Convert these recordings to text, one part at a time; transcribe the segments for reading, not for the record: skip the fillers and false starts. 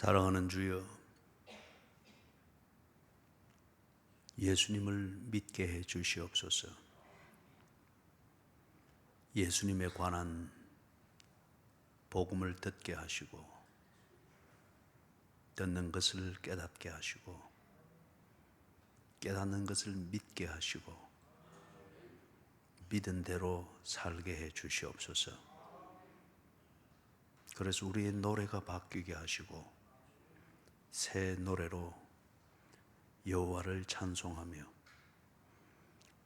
사랑하는 주여, 예수님을 믿게 해 주시옵소서. 예수님에 관한 복음을 듣게 하시고, 듣는 것을 깨닫게 하시고, 깨닫는 것을 믿게 하시고, 믿은 대로 살게 해 주시옵소서. 그래서 우리의 노래가 바뀌게 하시고 새 노래로 여호와를 찬송하며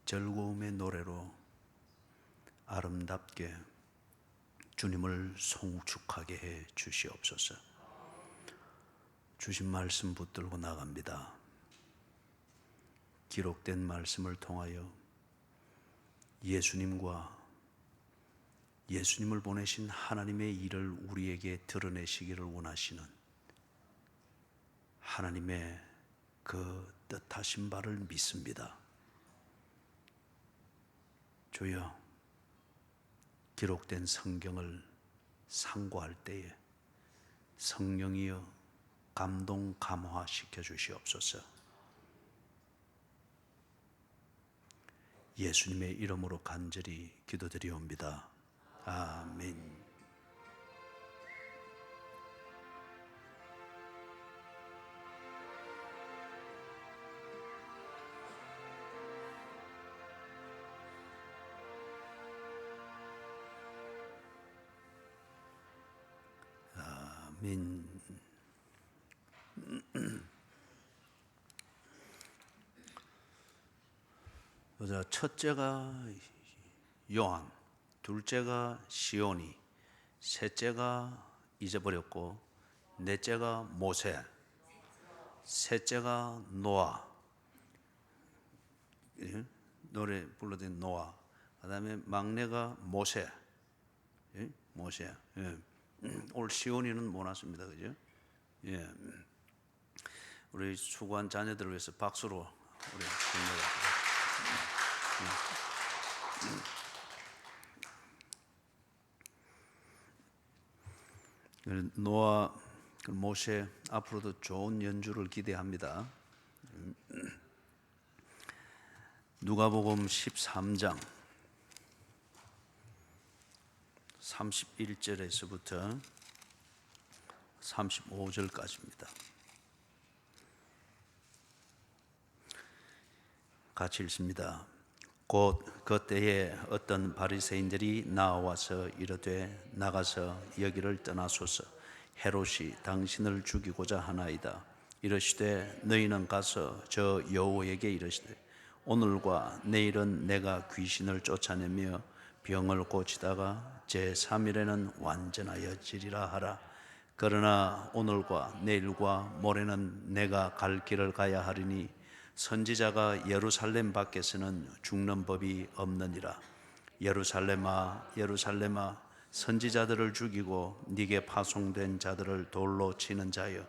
즐거움의 노래로 아름답게 주님을 송축하게 해 주시옵소서. 주신 말씀 붙들고 나갑니다. 기록된 말씀을 통하여 예수님을 보내신 하나님의 일을 우리에게 드러내시기를 원하시는 하나님의 그 뜻하신 바를 믿습니다. 주여, 기록된 성경을 상고할 때에 성령이여 감동 감화시켜 주시옵소서. 예수님의 이름으로 간절히 기도드리옵니다. 아멘. 아멘. 첫째가 요한, 둘째가 시온이, 셋째가 잊어버렸고, 넷째가 모세, 셋째가 노아, 노래 불러던 노아, 그 다음에 막내가 모세, 모세. 오늘 시온이는 못 왔습니다, 그죠? 예. 우리 수고한 자녀들을 위해서 박수로 우리 힘내라. 노아, 모세 앞으로도 좋은 연주를 기대합니다. 누가복음 13장 31절에서부터 35절까지입니다. 같이 읽습니다. 곧 그때에 어떤 바리새인들이 나와서 이르되 나가서 여기를 떠나소서. 헤롯이 당신을 죽이고자 하나이다. 이르시되 너희는 가서 저 여호에게 이르시되 오늘과 내일은 내가 귀신을 쫓아내며 병을 고치다가 제3일에는 완전하여지리라 하라. 그러나 오늘과 내일과 모레는 내가 갈 길을 가야 하리니 선지자가 예루살렘 밖에서는 죽는 법이 없느니라. 예루살렘아 예루살렘아 선지자들을 죽이고 네게 파송된 자들을 돌로 치는 자여,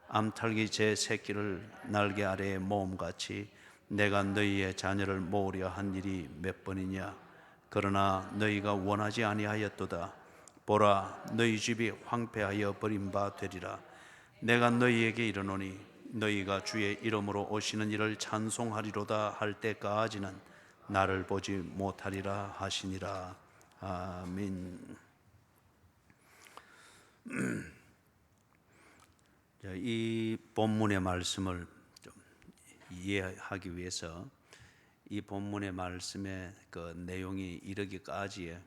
암탉이 제 새끼를 날개 아래에 모음같이 내가 너희의 자녀를 모으려 한 일이 몇 번이냐. 그러나 너희가 원하지 아니하였도다. 보라, 너희 집이 황폐하여 버린 바 되리라. 내가 너희에게 이르노니 너희가 주의 이름으로 오시는 이를 찬송하리로다 할 때까지는 나를 보지 못하리라 하시니라. 아멘. 이 본문의 말씀을 좀 이해하기 위해서 이 본문의 말씀의 그 내용이 이르기까지의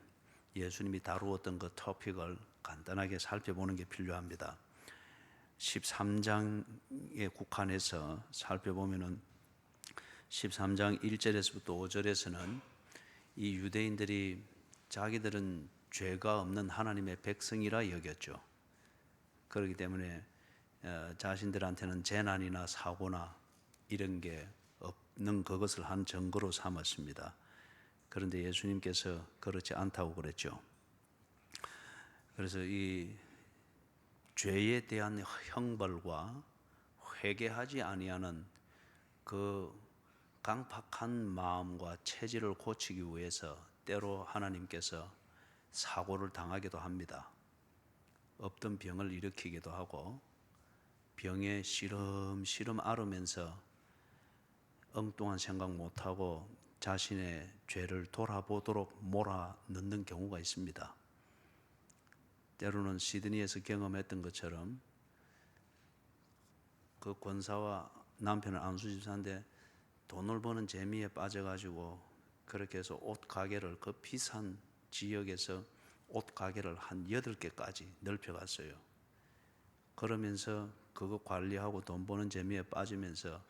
예수님이 다루었던 그 토픽을 간단하게 살펴보는 게 필요합니다. 13장에 국한해서 살펴보면은 13장 1절에서부터 5절에서는 이 유대인들이 자기들은 죄가 없는 하나님의 백성이라 여겼죠. 그렇기 때문에 자신들한테는 재난이나 사고나 이런 게 없는 그것을 한 증거로 삼았습니다. 그런데 예수님께서 그렇지 않다고 그랬죠. 그래서 이 죄에 대한 형벌과 회개하지 아니하는 그 강팍한 마음과 체질을 고치기 위해서 때로 하나님께서 사고를 당하기도 합니다. 없던 병을 일으키기도 하고 병에 시름시름 앓으면서 엉뚱한 생각 못하고 자신의 죄를 돌아보도록 몰아넣는 경우가 있습니다. 때로는 시드니에서 경험했던 것처럼 그 권사와 남편은 안수집사인데 돈을 버는 재미에 빠져가지고 그렇게 해서 옷 가게를, 그 비싼 지역에서 옷 가게를 한 8개까지 넓혀갔어요. 그러면서 그거 관리하고 돈 버는 재미에 빠지면서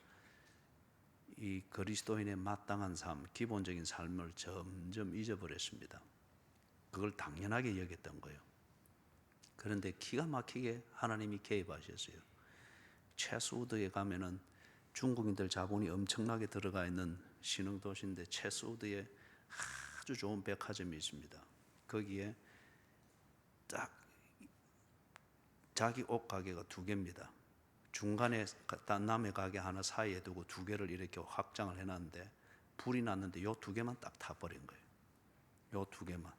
이 그리스도인의 마땅한 삶, 기본적인 삶을 점점 잊어버렸습니다. 그걸 당연하게 여겼던 거예요. 그런데 기가 막히게 하나님이 개입하셨어요. 체스우드에 가면은 중국인들 자본이 엄청나게 들어가 있는 신흥도시인데 체스우드에 아주 좋은 백화점이 있습니다. 거기에 딱 자기 옷 가게가 2개입니다. 중간에 남의 가게 하나 사이에 두고 2개를 이렇게 확장을 해놨는데 불이 났는데 요 2개만 딱 타버린 거예요. 요 2개만.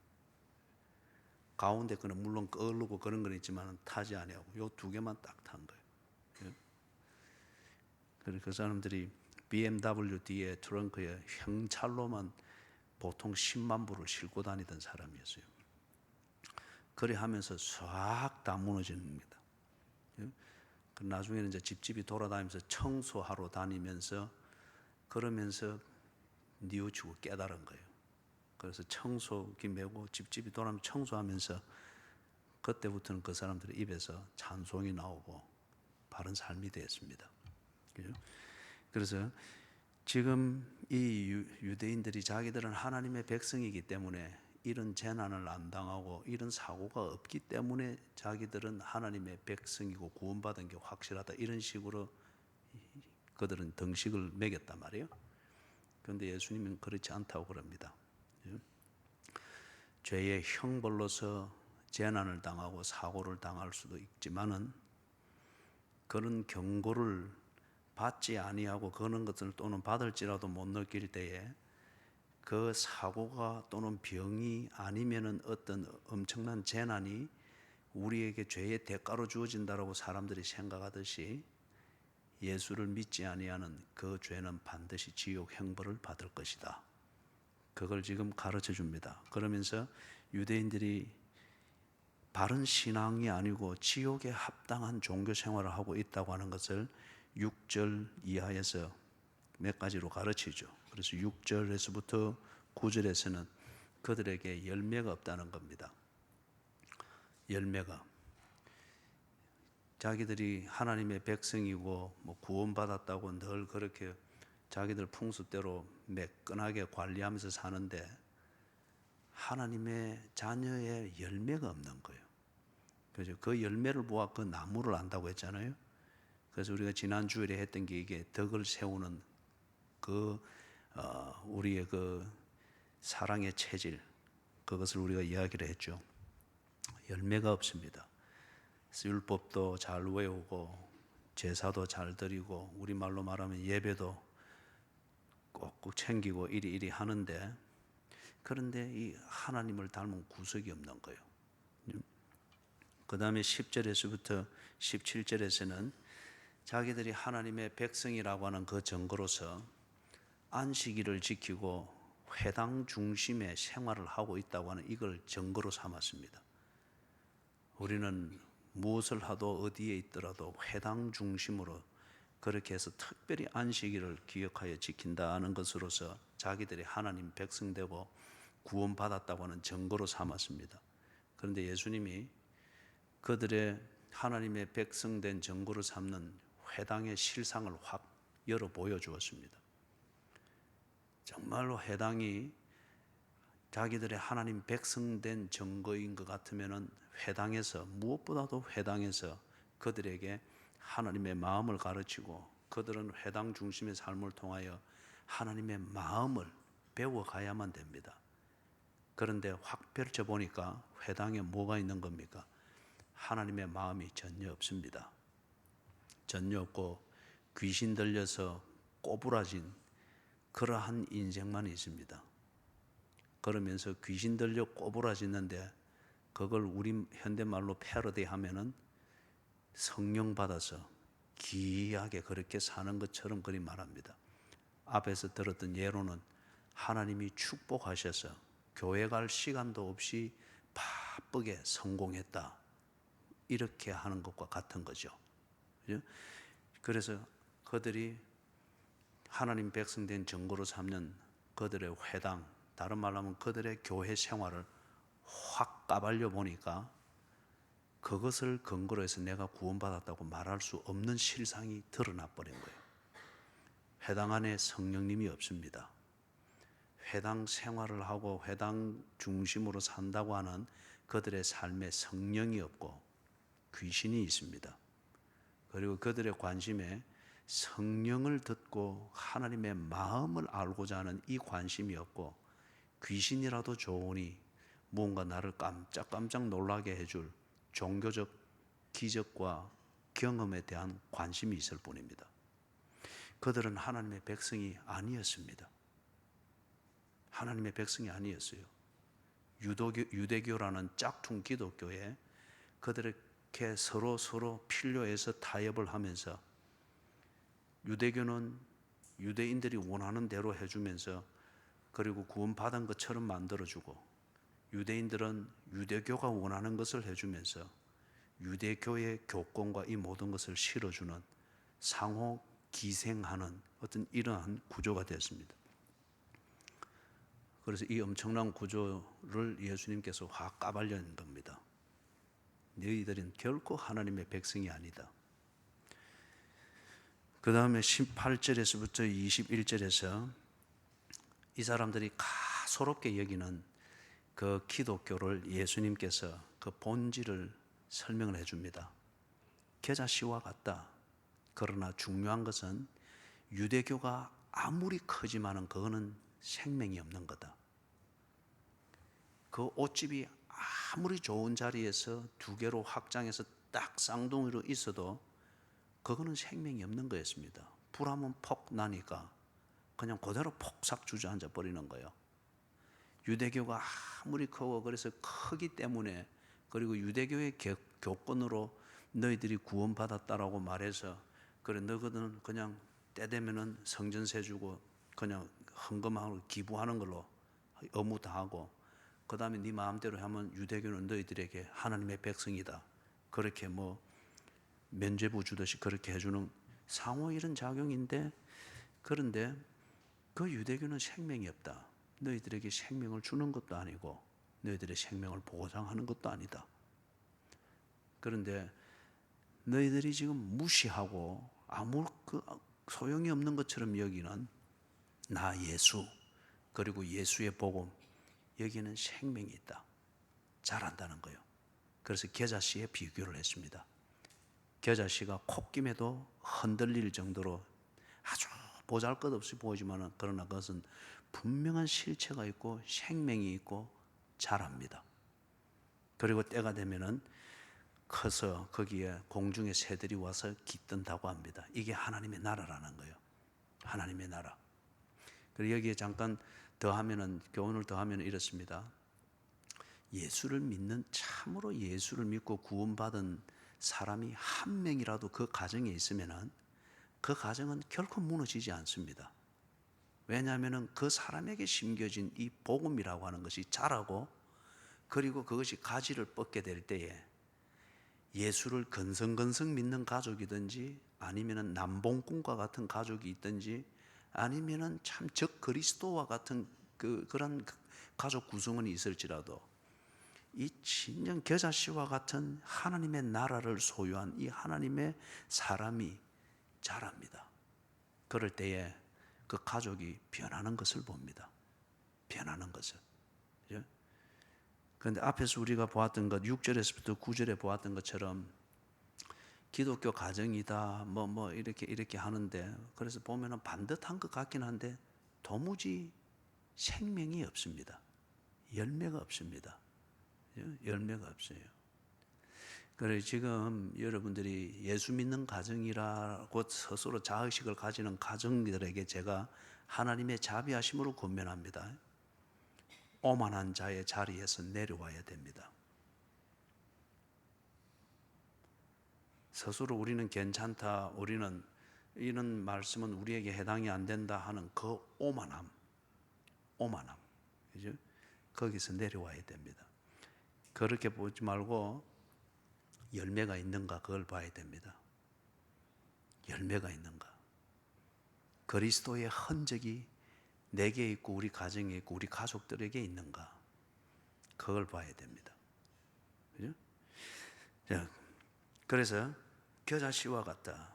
가운데 거는 물론 끄르고 그런 건 있지만 타지 아니하고 요 2개만 딱 탄 거예요. 그래서 그 사람들이 BMW 뒤에 트렁크에 형찰로만 보통 10만 불을 싣고 다니던 사람이었어요. 그래 하면서 싹 다 무너집니다. 나중에는 이제 집집이 돌아다니면서 청소하러 다니면서 그러면서 뉘우치고 깨달은 거예요. 그래서 청소기 메고 집집이 돌아다니면서 청소하면서 그때부터는 그 사람들의 입에서 찬송이 나오고 바른 삶이 되었습니다. 그래서 지금 이 유대인들이 자기들은 하나님의 백성이기 때문에 이런 재난을 안 당하고 이런 사고가 없기 때문에 자기들은 하나님의 백성이고 구원받은 게 확실하다, 이런 식으로 그들은 등식을 매겼단 말이에요. 그런데 예수님은 그렇지 않다고 그럽니다. 죄의 형벌로서 재난을 당하고 사고를 당할 수도 있지만은 그런 경고를 받지 아니하고 그런 것을 또는 받을지라도 못 느낄 때에 그 사고가 또는 병이 아니면은 어떤 엄청난 재난이 우리에게 죄의 대가로 주어진다라고 사람들이 생각하듯이 예수를 믿지 아니하는 그 죄는 반드시 지옥 형벌을 받을 것이다. 그걸 지금 가르쳐 줍니다. 그러면서 유대인들이 바른 신앙이 아니고 지옥에 합당한 종교 생활을 하고 있다고 하는 것을 6절 이하에서 몇 가지로 가르치죠. 그래서 6절에서부터 9절에서는 그들에게 열매가 없다는 겁니다. 열매가. 자기들이 하나님의 백성이고 뭐 구원받았다고 늘 그렇게 자기들 풍습대로 매끈하게 관리하면서 사는데 하나님의 자녀의 열매가 없는 거예요. 그죠? 그 열매를 보아 그 나무를 안다고 했잖아요. 그래서 우리가 지난 주일에 했던 게 이게 덕을 세우는 우리의 그 사랑의 체질, 그것을 우리가 이야기를 했죠. 열매가 없습니다. 율법도 잘 외우고 제사도 잘 드리고 우리말로 말하면 예배도 꼭꼭 챙기고 이리 하는데, 그런데 이 하나님을 닮은 구석이 없는 거예요. 그 다음에 10절에서부터 17절에서는 자기들이 하나님의 백성이라고 하는 그 증거로서 안식일을 지키고 회당 중심의 생활을 하고 있다고 하는 이걸 증거로 삼았습니다. 우리는 무엇을 하도 어디에 있더라도 회당 중심으로 그렇게 해서 특별히 안식일을 기억하여 지킨다는 것으로서 자기들이 하나님 백성되고 구원받았다고 하는 증거로 삼았습니다. 그런데 예수님이 그들의 하나님의 백성된 증거로 삼는 회당의 실상을 확 열어 보여주었습니다. 정말로 회당이 자기들의 하나님 백성된 증거인 것 같으면은 회당에서, 무엇보다도 회당에서 그들에게 하나님의 마음을 가르치고 그들은 회당 중심의 삶을 통하여 하나님의 마음을 배워가야만 됩니다. 그런데 확 펼쳐보니까 회당에 뭐가 있는 겁니까? 하나님의 마음이 전혀 없습니다. 전혀 없고 귀신 들려서 꼬부라진 그러한 인생만 있습니다. 그러면서 귀신 들려 꼬부라지는데 그걸 우리 현대말로 패러디 하면은 성령 받아서 기이하게 그렇게 사는 것처럼 그리 말합니다. 앞에서 들었던 예로는 하나님이 축복하셔서 교회 갈 시간도 없이 바쁘게 성공했다, 이렇게 하는 것과 같은 거죠. 그래서 그들이 하나님 백성된 증거로 삼는 그들의 회당, 다른 말로 하면 그들의 교회 생활을 확 까발려 보니까 그것을 근거로 해서 내가 구원받았다고 말할 수 없는 실상이 드러나 버린 거예요. 회당 안에 성령님이 없습니다. 회당 생활을 하고 회당 중심으로 산다고 하는 그들의 삶에 성령이 없고 귀신이 있습니다. 그리고 그들의 관심에 성령을 듣고 하나님의 마음을 알고자 하는 이 관심이 없고, 귀신이라도 좋으니 무언가 나를 깜짝깜짝 놀라게 해줄 종교적 기적과 경험에 대한 관심이 있을 뿐입니다. 그들은 하나님의 백성이 아니었습니다. 하나님의 백성이 아니었어요. 유대교라는 짝퉁 기독교에 그들에게 서로 필요해서 타협을 하면서, 유대교는 유대인들이 원하는 대로 해주면서 그리고 구원받은 것처럼 만들어주고, 유대인들은 유대교가 원하는 것을 해주면서 유대교의 교권과 이 모든 것을 실어주는 상호 기생하는 어떤 이러한 구조가 되었습니다. 그래서 이 엄청난 구조를 예수님께서 확 까발려낸 겁니다. 너희들은 결코 하나님의 백성이 아니다. 그 다음에 18절에서부터 21절에서 이 사람들이 가소롭게 여기는 그 기독교를 예수님께서 그 본질을 설명을 해줍니다. 겨자씨와 같다. 그러나 중요한 것은 유대교가 아무리 크지만은 그거는 생명이 없는 거다. 그 옷집이 아무리 좋은 자리에서 두 개로 확장해서 딱 쌍둥이로 있어도 그거는 생명이 없는 거였습니다. 불하면 폭 나니까 그냥 그대로 폭삭 주저앉아 버리는 거예요. 유대교가 아무리 크고 그래서 크기 때문에, 그리고 유대교의 교권으로 너희들이 구원받았다라고 말해서, 그래 너희들은 그냥 때 되면은 성전세 주고 그냥 헌금하고 기부하는 걸로 의무 다 하고, 그 다음에 네 마음대로 하면 유대교는 너희들에게 하나님의 백성이다, 그렇게 뭐 면죄부 주듯이 그렇게 해주는 상호 이런 작용인데, 그런데 그 유대교는 생명이 없다. 너희들에게 생명을 주는 것도 아니고 너희들의 생명을 보장하는 것도 아니다. 그런데 너희들이 지금 무시하고 아무 소용이 없는 것처럼 여기는 나 예수, 그리고 예수의 복음, 여기는 생명이 있다, 잘한다는 거예요. 그래서 겨자씨에 비교를 했습니다. 겨자씨가 콧김에도 흔들릴 정도로 아주 보잘것없이 보이지만, 그러나 그것은 분명한 실체가 있고 생명이 있고 자랍니다. 그리고 때가 되면은 커서 거기에 공중의 새들이 와서 깃든다고 합니다. 이게 하나님의 나라라는 거예요. 하나님의 나라. 그리고 여기에 잠깐 더하면은, 교훈을 더하면 이렇습니다. 예수를 믿는, 참으로 예수를 믿고 구원받은 사람이 한 명이라도 그 가정에 있으면은 그 가정은 결코 무너지지 않습니다. 왜냐하면 그 사람에게 심겨진 이 복음이라고 하는 것이 자라고, 그리고 그것이 가지를 뻗게 될 때에 예수를 건성건성 믿는 가족이든지, 아니면 남봉꾼과 같은 가족이 있든지, 아니면 참 적그리스도와 같은 그런 가족 구성원이 있을지라도, 이 진정 겨자씨와 같은 하나님의 나라를 소유한 이 하나님의 사람이 자랍니다. 그럴 때에 그 가족이 변하는 것을 봅니다. 변하는 것을. 그런데 앞에서 우리가 보았던 것, 6절에서부터 9절에 보았던 것처럼 기독교 가정이다 뭐 이렇게 하는데, 그래서 보면은 반듯한 것 같긴 한데 도무지 생명이 없습니다. 열매가 없습니다. 열매가 없어요. 그래서 지금 여러분들이 예수 믿는 가정이라고 스스로 자의식을 가지는 가정들에게 제가 하나님의 자비하심으로 권면합니다. 오만한 자의 자리에서 내려와야 됩니다. 스스로 우리는 괜찮다, 우리는 이런 말씀은 우리에게 해당이 안 된다 하는 그 오만함, 그죠? 거기서 내려와야 됩니다. 그렇게 보지 말고 열매가 있는가 그걸 봐야 됩니다. 열매가 있는가, 그리스도의 흔적이 내게 있고 우리 가정에 있고 우리 가족들에게 있는가, 그걸 봐야 됩니다. 그죠? 자, 그래서 겨자씨와 같다,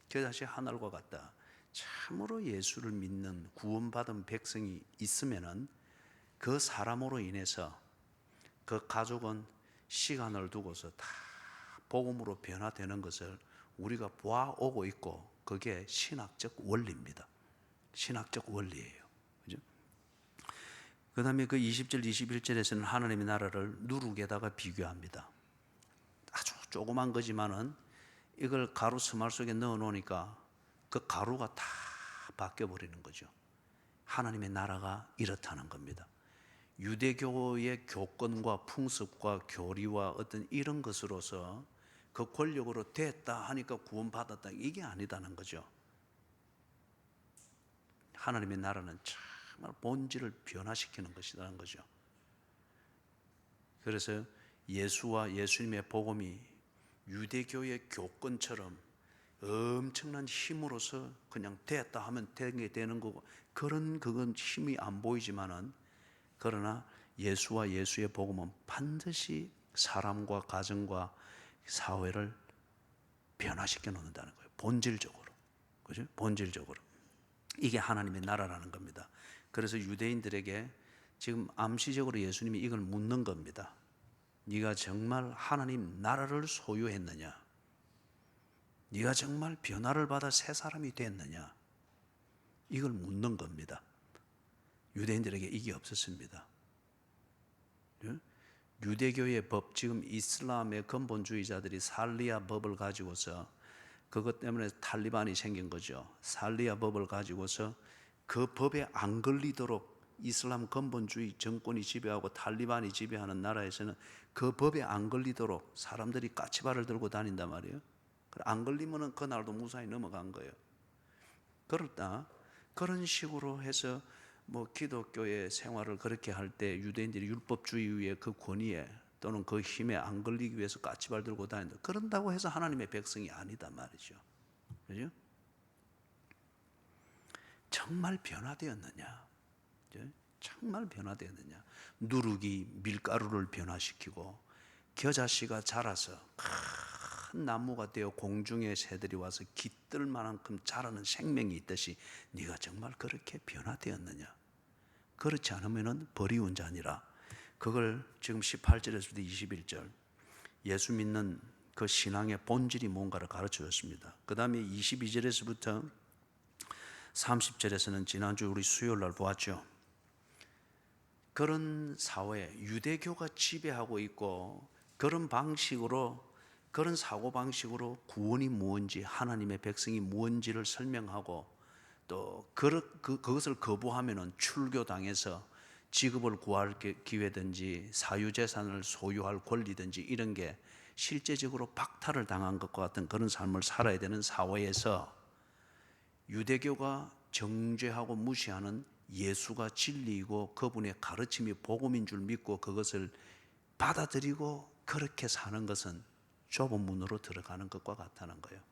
겨자씨 하늘과 같다. 참으로 예수를 믿는 구원받은 백성이 있으면은 그 사람으로 인해서 그 가족은 시간을 두고서 다 복음으로 변화되는 것을 우리가 보아오고 있고, 그게 신학적 원리입니다. 신학적 원리예요. 그죠? 그 다음에 그 20절, 21절에서는 하나님의 나라를 누룩에다가 비교합니다. 아주 조그만 거지만은 이걸 가루 스말 속에 넣어 놓으니까 그 가루가 다 바뀌어 버리는 거죠. 하나님의 나라가 이렇다는 겁니다. 유대교의 교권과 풍습과 교리와 어떤 이런 것으로서 그 권력으로 됐다 하니까 구원받았다, 이게 아니다는 거죠. 하나님의 나라는 정말 본질을 변화시키는 것이라는 거죠. 그래서 예수와 예수님의 복음이 유대교의 교권처럼 엄청난 힘으로서 그냥 됐다 하면 되게 되는 거고, 그건 힘이 안 보이지만은, 그러나 예수와 예수의 복음은 반드시 사람과 가정과 사회를 변화시켜 놓는다는 거예요. 본질적으로. 그죠? 본질적으로. 이게 하나님의 나라라는 겁니다. 그래서 유대인들에게 지금 암시적으로 예수님이 이걸 묻는 겁니다. 네가 정말 하나님 나라를 소유했느냐? 네가 정말 변화를 받아 새 사람이 됐느냐? 이걸 묻는 겁니다. 유대인들에게 이게 없었습니다. 유대교의 법, 지금 이슬람의 근본주의자들이 살리아 법을 가지고서, 그것 때문에 탈리반이 생긴 거죠. 살리아 법을 가지고서 그 법에 안 걸리도록 이슬람 근본주의 정권이 지배하고 탈리반이 지배하는 나라에서는 그 법에 안 걸리도록 사람들이 까치발을 들고 다닌단 말이에요. 안 걸리면은 그날도 무사히 넘어간 거예요. 그렇다, 그런 식으로 해서 기독교의 생활을 그렇게 할 때 유대인들이 율법주의의 그 권위에 또는 그 힘에 안 걸리기 위해서 까치발 들고 다닌다. 그런다고 해서 하나님의 백성이 아니다 말이죠. 그죠? 정말 변화되었느냐? 정말 변화되었느냐? 누룩이 밀가루를 변화시키고 겨자씨가 자라서 큰 나무가 되어 공중의 새들이 와서 깃들 만큼 자라는 생명이 있듯이 네가 정말 그렇게 변화되었느냐? 그렇지 않으면 버리운 자니라. 그걸 지금 18절에서부터 21절 예수 믿는 그 신앙의 본질이 뭔가를 가르쳐 줬습니다. 그 다음에 22절에서부터 30절에서는 지난주 우리 수요일 날 보았죠. 그런 사회, 유대교가 지배하고 있고 그런 방식으로, 그런 사고방식으로 구원이 무엇인지, 하나님의 백성이 무엇인지를 설명하고, 또 그것을 거부하면은 출교당해서 직업을 구할 기회든지 사유재산을 소유할 권리든지 이런 게 실제적으로 박탈을 당한 것과 같은 그런 삶을 살아야 되는 사회에서 유대교가 정죄하고 무시하는 예수가 진리이고 그분의 가르침이 복음인 줄 믿고 그것을 받아들이고 그렇게 사는 것은 좁은 문으로 들어가는 것과 같다는 거예요.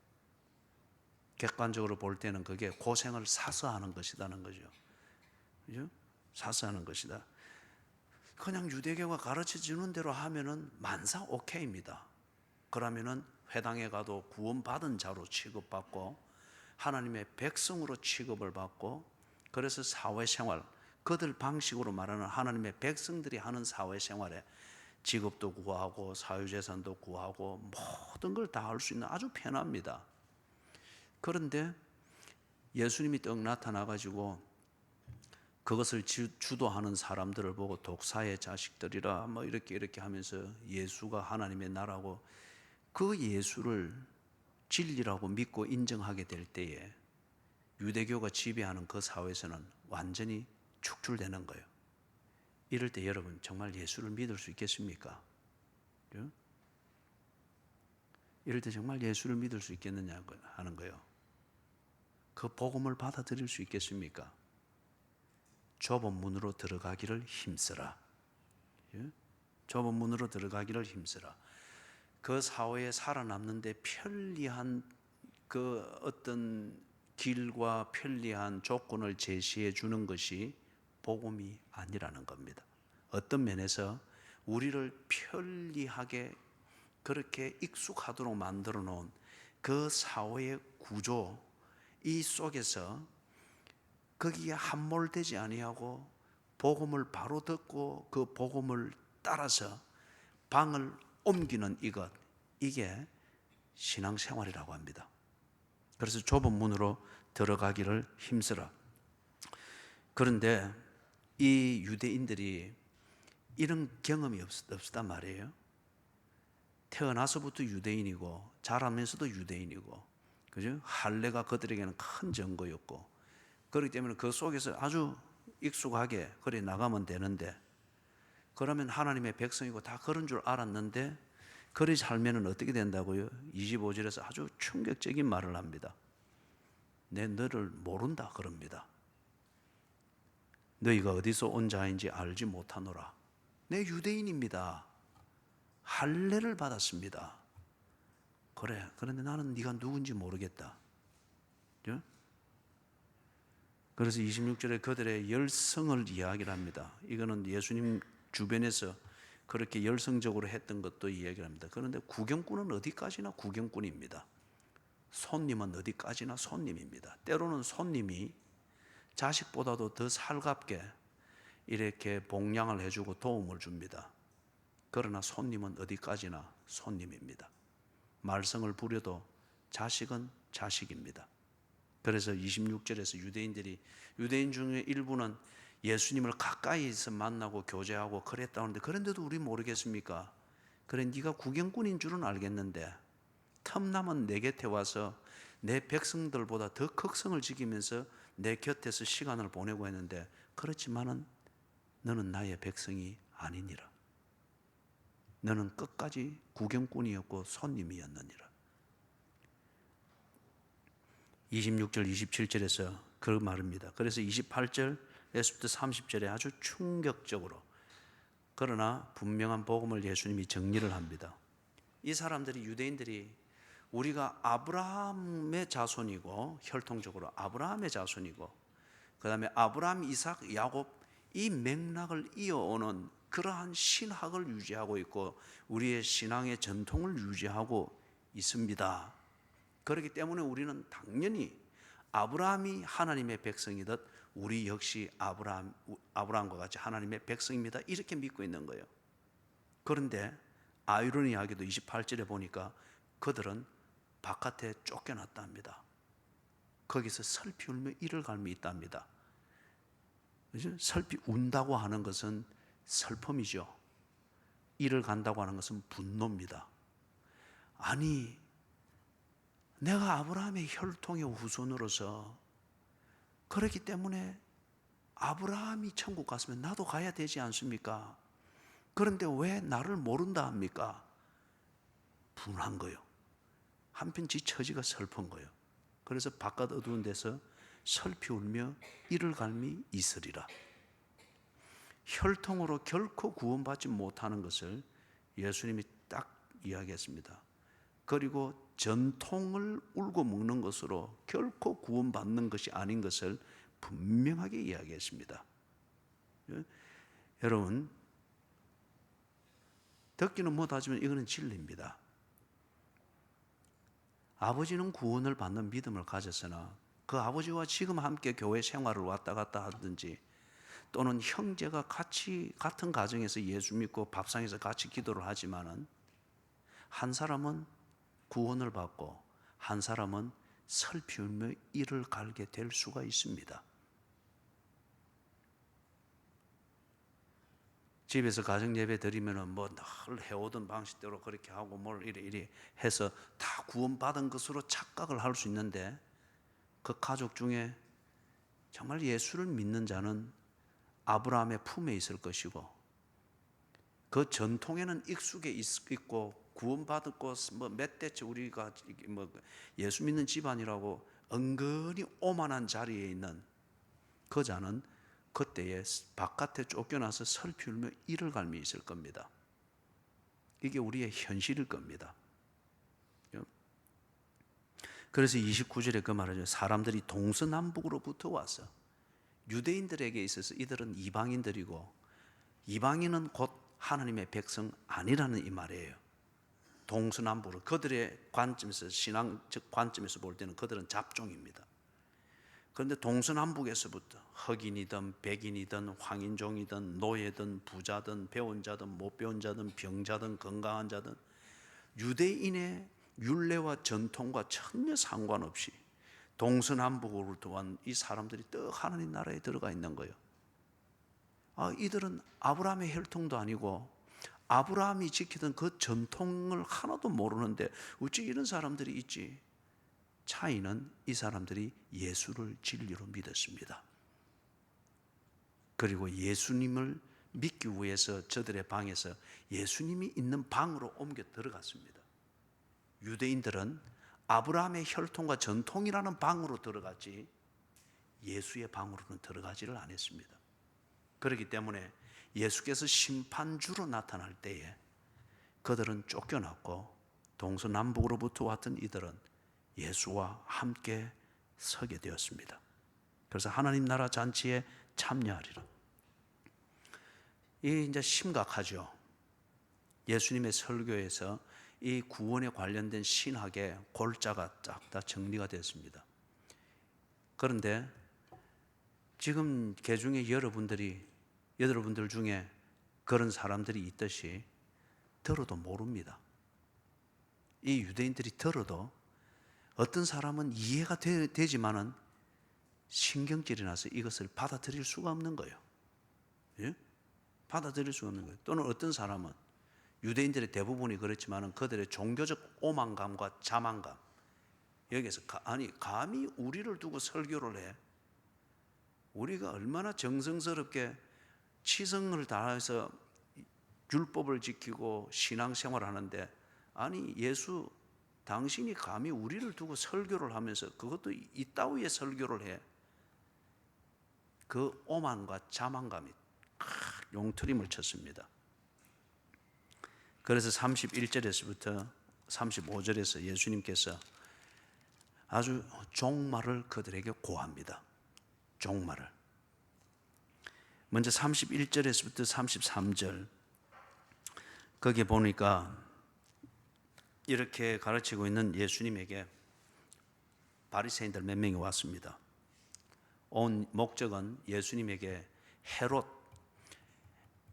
객관적으로 볼 때는 그게 고생을 사서 하는 것이라는 거죠. 그죠? 사서 하는 것이다. 그냥 유대교가 가르쳐 주는 대로 하면은 만사 오케이입니다. 그러면은 회당에 가도 구원받은 자로 취급받고 하나님의 백성으로 취급을 받고, 그래서 사회생활, 그들 방식으로 말하는 하나님의 백성들이 하는 사회생활에 직업도 구하고 사유재산도 구하고 모든 걸 다 할 수 있는 아주 편합니다. 그런데 예수님이 떡 나타나가지고 그것을 주도하는 사람들을 보고 독사의 자식들이라 이렇게 하면서 예수가 하나님의 나라고 그 예수를 진리라고 믿고 인정하게 될 때에 유대교가 지배하는 그 사회에서는 완전히 축출되는 거예요. 이럴 때 여러분 정말 예수를 믿을 수 있겠습니까? 이럴 때 정말 예수를 믿을 수 있겠느냐 하는 거예요. 그 복음을 받아들일 수 있겠습니까? 좁은 문으로 들어가기를 힘쓰라. 예? 좁은 문으로 들어가기를 힘쓰라. 그 사회에 살아남는데 편리한 그 어떤 길과 편리한 조건을 제시해 주는 것이 복음이 아니라는 겁니다. 어떤 면에서 우리를 편리하게 그렇게 익숙하도록 만들어 놓은 그 사회의 구조, 이 속에서 거기에 함몰되지 아니하고 복음을 바로 듣고 그 복음을 따라서 방을 옮기는 이것, 이게 신앙생활이라고 합니다. 그래서 좁은 문으로 들어가기를 힘쓰라. 그런데 이 유대인들이 이런 경험이 없었단 말이에요. 태어나서부터 유대인이고 자라면서도 유대인이고, 그죠? 할례가 그들에게는 큰 증거였고, 그렇기 때문에 그 속에서 아주 익숙하게 그래 나가면 되는데, 그러면 하나님의 백성이고 다 그런 줄 알았는데 그리 살면은 어떻게 된다고요? 25절에서 아주 충격적인 말을 합니다. 내 너를 모른다 그럽니다. 너희가 어디서 온 자인지 알지 못하노라. 내 유대인입니다. 할례를 받았습니다. 그래, 그런데 나는 네가 누군지 모르겠다. 예? 그래서 26절에 그들의 열성을 이야기를 합니다. 이거는 예수님 주변에서 그렇게 열성적으로 했던 것도 이야기를 합니다. 그런데 구경꾼은 어디까지나 구경꾼입니다. 손님은 어디까지나 손님입니다. 때로는 손님이 자식보다도 더 살갑게 이렇게 봉양을 해주고 도움을 줍니다. 그러나 손님은 어디까지나 손님입니다. 말썽을 부려도 자식은 자식입니다. 그래서 26절에서 유대인 중에 일부는 예수님을 가까이서 만나고 교제하고 그랬다는데, 그런데도 우리 모르겠습니까? 그래, 네가 구경꾼인 줄은 알겠는데 틈나면 내 곁에 와서 내 백성들보다 더 극성을 지키면서 내 곁에서 시간을 보내고 했는데, 그렇지만은 너는 나의 백성이 아니니라. 너는 끝까지 구경꾼이었고 손님이었느니라. 26절 27절에서 그 말입니다. 그래서 28절에서부터 30절에 아주 충격적으로 그러나 분명한 복음을 예수님이 정리를 합니다. 이 사람들이, 유대인들이 우리가 아브라함의 자손이고, 혈통적으로 아브라함의 자손이고, 그 다음에 아브라함, 이삭, 야곱, 이 맥락을 이어오는 그러한 신학을 유지하고 있고 우리의 신앙의 전통을 유지하고 있습니다. 그렇기 때문에 우리는 당연히 아브라함이 하나님의 백성이듯 우리 역시 아브라함과 같이 하나님의 백성입니다. 이렇게 믿고 있는 거예요. 그런데 아이러니하게도 28절에 보니까 그들은 바깥에 쫓겨났다 합니다. 거기서 슬피 울며 이를 갈미 있답니다. 슬피 운다고 하는 것은 슬픔이죠. 이를 간다고 하는 것은 분노입니다. 아니, 내가 아브라함의 혈통의 후손으로서 그렇기 때문에 아브라함이 천국 갔으면 나도 가야 되지 않습니까? 그런데 왜 나를 모른다 합니까? 분한 거예요. 한편 지 처지가 슬픈 거예요. 그래서 바깥 어두운 데서 슬피 울며 이를 갈미 있으리라. 혈통으로 결코 구원받지 못하는 것을 예수님이 딱 이야기했습니다. 그리고 전통을 울고 먹는 것으로 결코 구원받는 것이 아닌 것을 분명하게 이야기했습니다. 여러분, 듣기는 못하지만 이거는 진리입니다. 아버지는 구원을 받는 믿음을 가졌으나 그 아버지와 지금 함께 교회 생활을 왔다 갔다 하든지, 또는 형제가 같이 같은 가정에서 예수 믿고 밥상에서 같이 기도를 하지만은 한 사람은 구원을 받고 한 사람은 슬피 울며 이를 갈게 될 수가 있습니다. 집에서 가정 예배 드리면은 뭐 늘 해오던 방식대로 그렇게 하고 뭘 이리 해서 다 구원받은 것으로 착각을 할 수 있는데, 그 가족 중에 정말 예수를 믿는 자는 아브라함의 품에 있을 것이고 그 전통에는 익숙해 있고 구원받았고 뭐 몇 대째 우리가 뭐 예수 믿는 집안이라고 은근히 오만한 자리에 있는 그 자는 그때에 바깥에 쫓겨나서 슬피 울며 이를 갈미 있을 겁니다. 이게 우리의 현실일 겁니다. 그래서 29절에 그 말이죠. 사람들이 동서남북으로부터 와서 유대인들에게 있어서 이들은 이방인들이고 이방인은 곧 하나님의 백성 아니라는 이 말이에요. 동서남북으로 그들의 관점에서 신앙적 관점에서 볼 때는 그들은 잡종입니다. 그런데 동서남북에서부터 흑인이든 백인이든 황인종이든 노예든 부자든 배운 자든 못 배운 자든 병자든 건강한 자든 유대인의 율례와 전통과 전혀 상관없이 동서남북으로부터 온 이 사람들이 떡 하나님 나라에 들어가 있는 거예요. 이들은 아브라함의 혈통도 아니고 아브라함이 지키던 그 전통을 하나도 모르는데 어찌 이런 사람들이 있지? 차이는 이 사람들이 예수를 진리로 믿었습니다. 그리고 예수님을 믿기 위해서 저들의 방에서 예수님이 있는 방으로 옮겨 들어갔습니다. 유대인들은 아브라함의 혈통과 전통이라는 방으로 들어갔지 예수의 방으로는 들어가지를 않았습니다. 그렇기 때문에 예수께서 심판주로 나타날 때에 그들은 쫓겨났고 동서남북으로부터 왔던 이들은 예수와 함께 서게 되었습니다. 그래서 하나님 나라 잔치에 참여하리라. 이게 이제 심각하죠. 예수님의 설교에서 이 구원에 관련된 신학의 골자가 딱 다 정리가 됐습니다. 그런데 지금 개중에 여러분들 중에 그런 사람들이 있듯이 들어도 모릅니다. 이 유대인들이 들어도 어떤 사람은 이해가 되지만은 신경질이 나서 이것을 받아들일 수가 없는 거예요. 예? 받아들일 수가 없는 거예요. 또는 어떤 사람은 유대인들의 대부분이 그렇지만은 그들의 종교적 오만감과 자만감 여기에서 감히 우리를 두고 설교를 해. 우리가 얼마나 정성스럽게 치성을 다해서 율법을 지키고 신앙생활을 하는데 예수 당신이 감히 우리를 두고 설교를 하면서 그것도 이따위의 설교를 해. 그 오만과 자만감이 용트림을 쳤습니다. 그래서 31절에서부터 35절에서 예수님께서 아주 종말을 그들에게 고합니다. 종말을. 먼저 31절에서부터 33절 거기에 보니까 이렇게 가르치고 있는 예수님에게 바리새인들 몇 명이 왔습니다. 온 목적은 예수님에게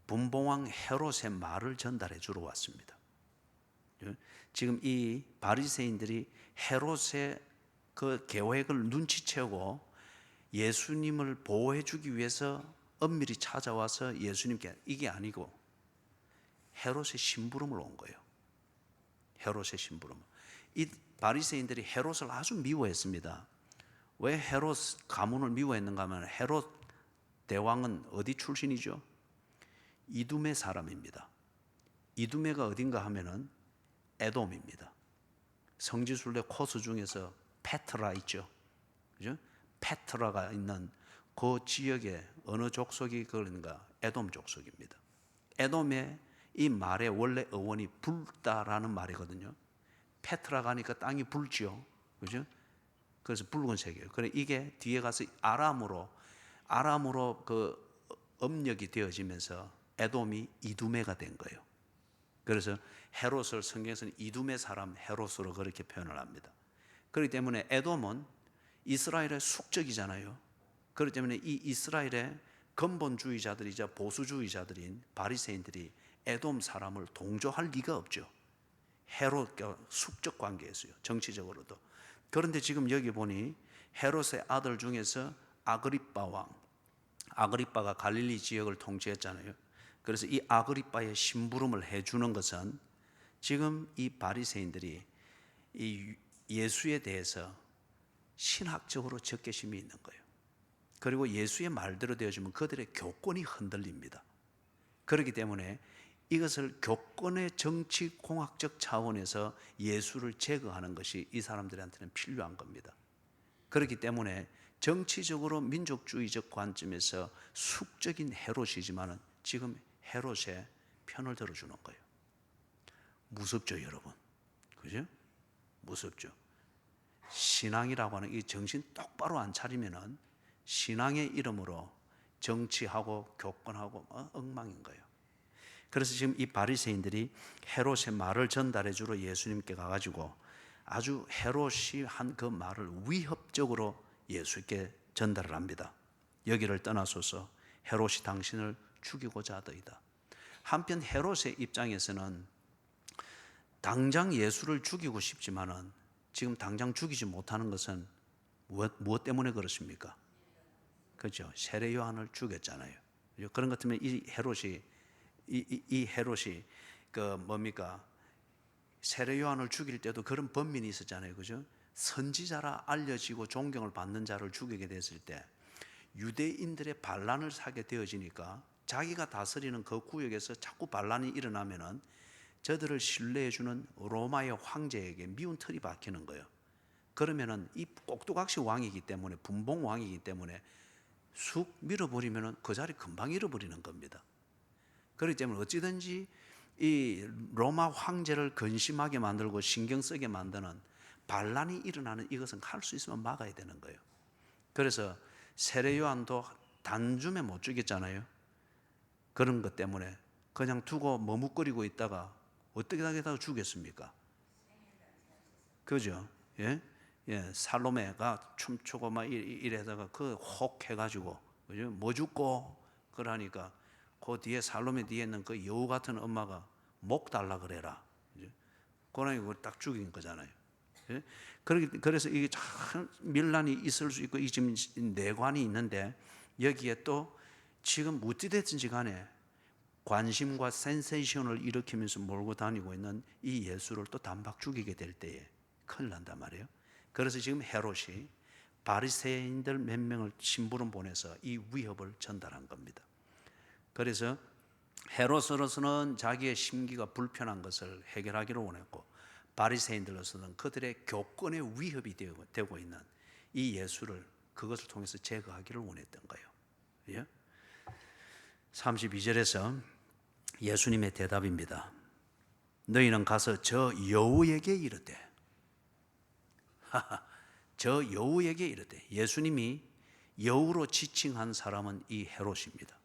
분봉왕 헤롯의 말을 전달해 주러 왔습니다. 지금 이 바리새인들이 헤롯의 그 계획을 눈치채고 예수님을 보호해 주기 위해서 엄밀히 찾아와서 예수님께 이게 아니고 헤롯의 심부름을 온 거예요. 헤롯의 심부름. 이 바리새인들이 헤롯을 아주 미워했습니다. 왜 헤롯 가문을 미워했는가 하면 헤롯 대왕은 어디 출신이죠? 이두메 사람입니다. 이두메가 어딘가 하면은 에돔입니다. 성지순례 코스 중에서 페트라 있죠. 그죠? 페트라가 있는 그 지역에 어느 족속이 그런가? 에돔 족속입니다. 에돔의 이 말의 원래 어원이 붉다라는 말이거든요. 페트라 가니까 땅이 붉죠. 그죠? 그래서 붉은색이에요. 그래 이게 뒤에 가서 아람으로 그 업력이 되어지면서 에돔이 이두메가 된 거예요. 그래서 헤롯을 성경에서는 이두메 사람 헤롯으로 그렇게 표현을 합니다. 그렇기 때문에 에돔은 이스라엘의 숙적이잖아요. 그렇기 때문에 이 이스라엘의 근본주의자들이자 보수주의자들인 바리새인들이 에돔 사람을 동조할 리가 없죠. 헤롯과 숙적 관계에서요. 정치적으로도. 그런데 지금 여기 보니 헤롯의 아들 중에서 아그리빠 왕, 아그리빠가 갈릴리 지역을 통치했잖아요. 그래서 이 아그리빠의 심부름을 해주는 것은 지금 이 바리새인들이 이 예수에 대해서 신학적으로 적개심이 있는 거예요. 그리고 예수의 말대로 되어지면 그들의 교권이 흔들립니다. 그렇기 때문에 이것을 교권의 정치 공학적 차원에서 예수를 제거하는 것이 이 사람들한테는 필요한 겁니다. 그렇기 때문에 정치적으로 민족주의적 관점에서 숙적인 헤롯이지만은 지금 헤롯의 편을 들어주는 거예요. 무섭죠, 여러분? 그죠? 무섭죠. 신앙이라고 하는 이 정신 똑바로 안 차리면은 신앙의 이름으로 정치하고 교권하고 엉망인 거예요. 그래서 지금 이 바리새인들이 헤롯의 말을 전달해 주러 예수님께 가가지고 아주 헤롯이 한 그 말을 위협적으로 예수께 전달을 합니다. 여기를 떠나소서, 헤롯이 당신을 죽이고자 하더이다. 한편 헤롯의 입장에서는 당장 예수를 죽이고 싶지만은 지금 당장 죽이지 못하는 것은 무엇 때문에 그렇습니까? 그렇죠. 세례 요한을 죽였잖아요. 그런 것 때문에 이 헤롯이 그 뭡니까? 세례 요한을 죽일 때도 그런 번민이 있었잖아요. 그죠? 선지자라 알려지고 존경을 받는 자를 죽이게 됐을 때 유대인들의 반란을 사게 되어지니까 자기가 다스리는 그 구역에서 자꾸 반란이 일어나면은 저들을 신뢰해주는 로마의 황제에게 미운 틀이 박히는 거예요. 그러면은 이 꼭두각시 왕이기 때문에, 분봉 왕이기 때문에 쑥 밀어버리면은 그 자리 금방 잃어버리는 겁니다. 그렇기 때문에 어찌든지 이 로마 황제를 근심하게 만들고 신경 쓰게 만드는 반란이 일어나는 이것은 할 수 있으면 막아야 되는 거예요. 그래서 세례 요한도 단숨에 못 죽였잖아요. 그런 것 때문에 그냥 두고 머뭇거리고 있다가 어떻게 하겠다고 죽였습니까? 그죠? 예? 예, 살로메가 춤추고 막 이래다가 그 혹 해가지고, 그죠? 뭐 죽고? 그러니까 그 뒤에 살로메 뒤에 있는 그 여우 같은 엄마가 목 달라 그래라. 그죠? 그러니 그걸 딱 죽인 거잖아요. 예? 그래서 이게 참 밀란이 있을 수 있고, 이 지금 내관이 있는데 여기에 또 지금 어찌됐든지 간에 관심과 센세이션을 일으키면서 몰고 다니고 있는 이 예수를 또 단박 죽이게 될 때에 큰일 난단 말이에요. 그래서 지금 헤롯이 바리새인들 몇 명을 심부름 보내서 이 위협을 전달한 겁니다. 그래서 헤롯으로서는 자기의 심기가 불편한 것을 해결하기를 원했고, 바리새인들로서는 그들의 교권의 위협이 되고 있는 이 예수를 그것을 통해서 제거하기를 원했던 거예요. 예? 32절에서 예수님의 대답입니다. 너희는 가서 저 여우에게 이르되, 저 여우에게 이르되, 예수님이 여우로 지칭한 사람은 이 헤롯입니다.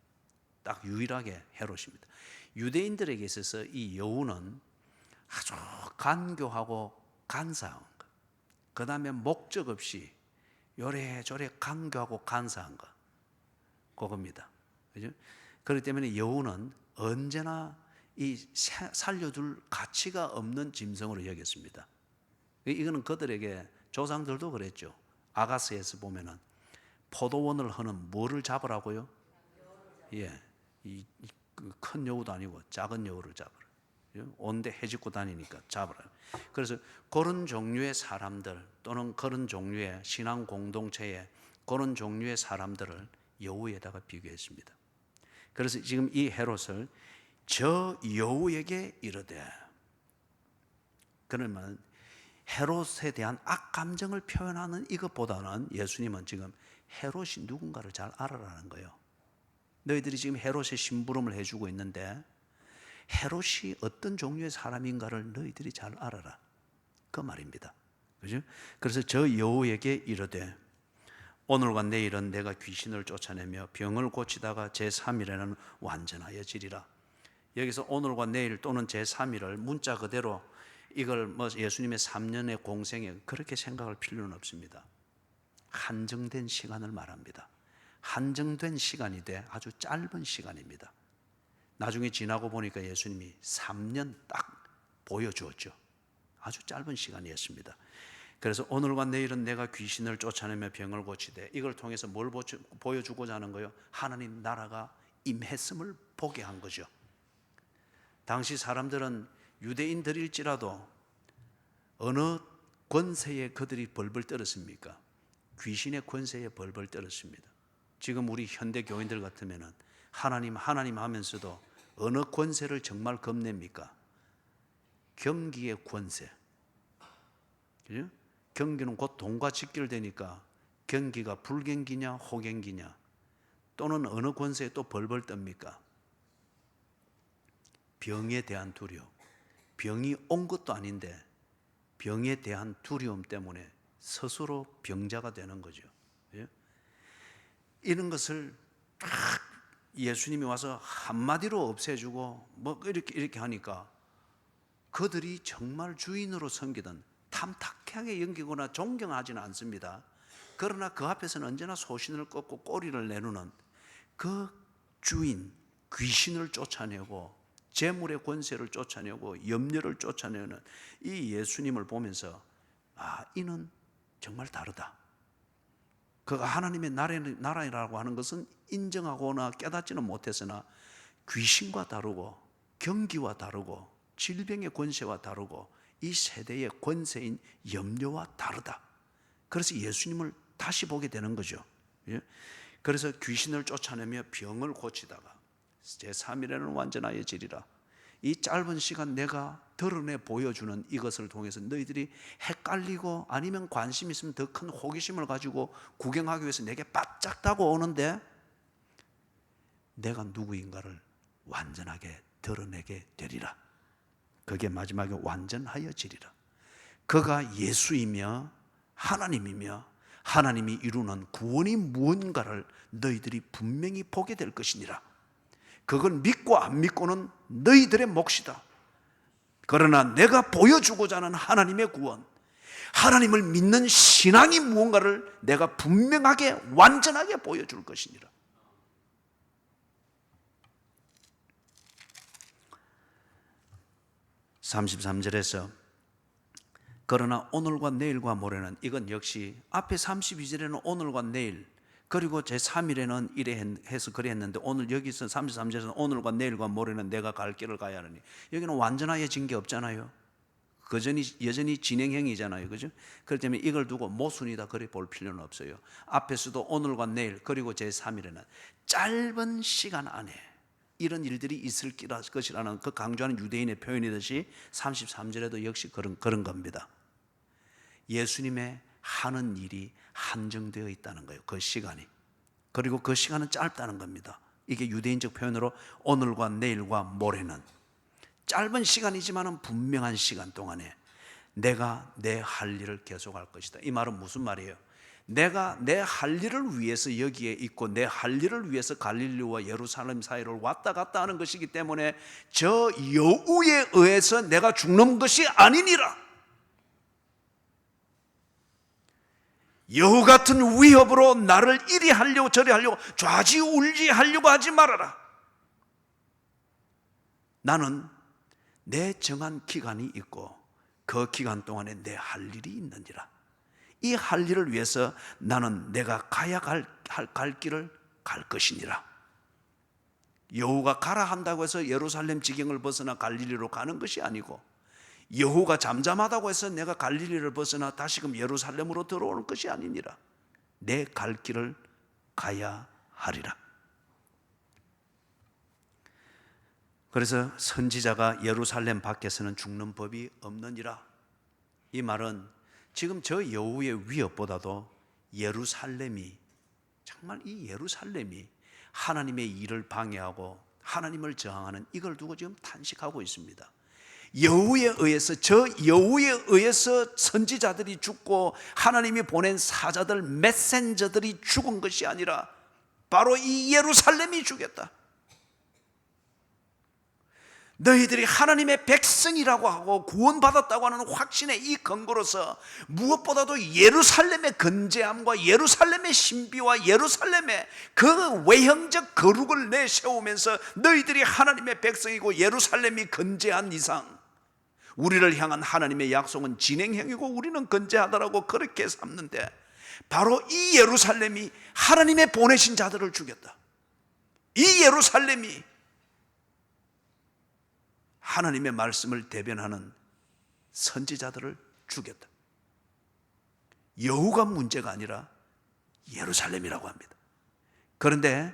딱 유일하게 헤롯입니다. 유대인들에게 있어서 이 여우는 아주 간교하고 간사한 것, 그 다음에 목적 없이 요래저래 간교하고 간사한 것, 그겁니다. 그죠? 그렇기 때문에 여우는 언제나 이 살려둘 가치가 없는 짐승으로 여겼습니다. 이거는 그들에게 조상들도 그랬죠. 아가스에서 보면은 포도원을 허는 뭐를 잡으라고요? 예, 큰 여우도 아니고 작은 여우를 잡으라. 온데 해집고 다니니까 잡으라. 그래서 그런 종류의 사람들 또는 그런 종류의 신앙 공동체에 그런 종류의 사람들을 여우에다가 비교했습니다. 그래서 지금 이 헤롯을 저 여우에게 이르되, 그러면 헤롯에 대한 악감정을 표현하는 이것보다는 예수님은 지금 헤롯이 누군가를 잘 알아라는 거예요. 너희들이 지금 헤롯의 심부름을 해주고 있는데 헤롯이 어떤 종류의 사람인가를 너희들이 잘 알아라, 그 말입니다. 그죠? 그래서 저 여우에게 이르되 오늘과 내일은 내가 귀신을 쫓아내며 병을 고치다가 제3일에는 완전하여지리라. 여기서 오늘과 내일 또는 제3일을 문자 그대로 이걸 뭐 예수님의 3년의 공생에 그렇게 생각할 필요는 없습니다. 한정된 시간을 말합니다. 한정된 시간이 돼 아주 짧은 시간입니다. 나중에 지나고 보니까 예수님이 3년 딱 보여주었죠. 아주 짧은 시간이었습니다. 그래서 오늘과 내일은 내가 귀신을 쫓아내며 병을 고치되, 이걸 통해서 뭘 보여주고자 하는 거예요? 하나님 나라가 임했음을 보게 한 거죠. 당시 사람들은 유대인들일지라도 어느 권세에 그들이 벌벌 떨었습니까? 귀신의 권세에 벌벌 떨었습니다. 지금 우리 현대 교인들 같으면은 하나님 하면서도 어느 권세를 정말 겁냅니까? 경기의 권세. 그죠? 경기는 곧 돈과 직결되니까 경기가 불경기냐 호경기냐, 또는 어느 권세에 또 벌벌 떱니까? 병에 대한 두려움. 병이 온 것도 아닌데 병에 대한 두려움 때문에 스스로 병자가 되는 거죠. 이런 것을 딱 예수님이 와서 한마디로 없애주고 뭐 이렇게 하니까 그들이 정말 주인으로 섬기던, 탐탁하게 여기거나 존경하지는 않습니다. 그러나 그 앞에서는 언제나 소신을 꺾고 꼬리를 내누는 그 주인, 귀신을 쫓아내고 재물의 권세를 쫓아내고 염려를 쫓아내는 이 예수님을 보면서 이는 정말 다르다. 그가 하나님의 나라라고 하는 것은 인정하거나 깨닫지는 못했으나 귀신과 다르고 경기와 다르고 질병의 권세와 다르고 이 세대의 권세인 염려와 다르다. 그래서 예수님을 다시 보게 되는 거죠. 그래서 귀신을 쫓아내며 병을 고치다가 제3일에는 완전하여지리라. 이 짧은 시간 내가 드러내 보여주는 이것을 통해서 너희들이 헷갈리고 아니면 관심 있으면 더 큰 호기심을 가지고 구경하기 위해서 내게 바짝 다가오는데 내가 누구인가를 완전하게 드러내게 되리라. 그게 마지막에 완전하여지리라. 그가 예수이며 하나님이며 하나님이 이루는 구원이 무언가를 너희들이 분명히 보게 될 것이니라. 그건 믿고 안 믿고는 너희들의 몫이다. 그러나 내가 보여주고자 하는 하나님의 구원, 하나님을 믿는 신앙이 무언가를 내가 분명하게 완전하게 보여줄 것이니라. 33절에서 그러나 오늘과 내일과 모레는, 이건 역시 앞에 32절에는 오늘과 내일, 그리고 제3일에는 이래 해서 그래 했는데 오늘 여기서 33절에서는 오늘과 내일과 모레는 내가 갈 길을 가야 하느니, 여기는 완전하여진 게 없잖아요. 여전히 진행형이잖아요. 그죠? 그렇기 때문에 이걸 두고 모순이다 그래 볼 필요는 없어요. 앞에서도 오늘과 내일 그리고 제3일에는 짧은 시간 안에 이런 일들이 있을 것이라는 그 강조하는 유대인의 표현이듯이 33절에도 역시 그런 겁니다. 예수님의 하는 일이 한정되어 있다는 거예요. 그 시간이. 그리고 그 시간은 짧다는 겁니다. 이게 유대인적 표현으로 오늘과 내일과 모레는 짧은 시간이지만 분명한 시간 동안에 내가 내 할 일을 계속할 것이다. 이 말은 무슨 말이에요? 내가 내 할 일을 위해서 여기에 있고 내 할 일을 위해서 갈릴리와 예루살렘 사이를 왔다 갔다 하는 것이기 때문에 저 여우에 의해서 내가 죽는 것이 아니니라. 여우 같은 위협으로 나를 이리 하려고 저리 하려고 좌지울지 하려고 하지 말아라. 나는 내 정한 기간이 있고 그 기간 동안에 내 할 일이 있느니라. 이 할 일을 위해서 나는 내가 가야 갈 길을 갈 것이니라. 여호가 가라 한다고 해서 예루살렘 지경을 벗어나 갈릴리로 가는 것이 아니고, 여호가 잠잠하다고 해서 내가 갈릴리를 벗어나 다시금 예루살렘으로 들어오는 것이 아니니라. 내 갈 길을 가야 하리라. 그래서 선지자가 예루살렘 밖에서는 죽는 법이 없느니라. 이 말은 지금 저 여우의 위협보다도 예루살렘이, 정말 이 예루살렘이 하나님의 일을 방해하고 하나님을 저항하는 이걸 두고 지금 탄식하고 있습니다. 여우에 의해서, 저 여우에 의해서 선지자들이 죽고 하나님이 보낸 사자들, 메신저들이 죽은 것이 아니라 바로 이 예루살렘이 죽였다. 너희들이 하나님의 백성이라고 하고 구원받았다고 하는 확신의 이 근거로서 무엇보다도 예루살렘의 건재함과 예루살렘의 신비와 예루살렘의 그 외형적 거룩을 내세우면서 너희들이 하나님의 백성이고 예루살렘이 건재한 이상 우리를 향한 하나님의 약속은 진행형이고 우리는 건재하다라고 그렇게 삼는데, 바로 이 예루살렘이 하나님의 보내신 자들을 죽였다. 이 예루살렘이 하나님의 말씀을 대변하는 선지자들을 죽였다. 여우가 문제가 아니라 예루살렘이라고 합니다. 그런데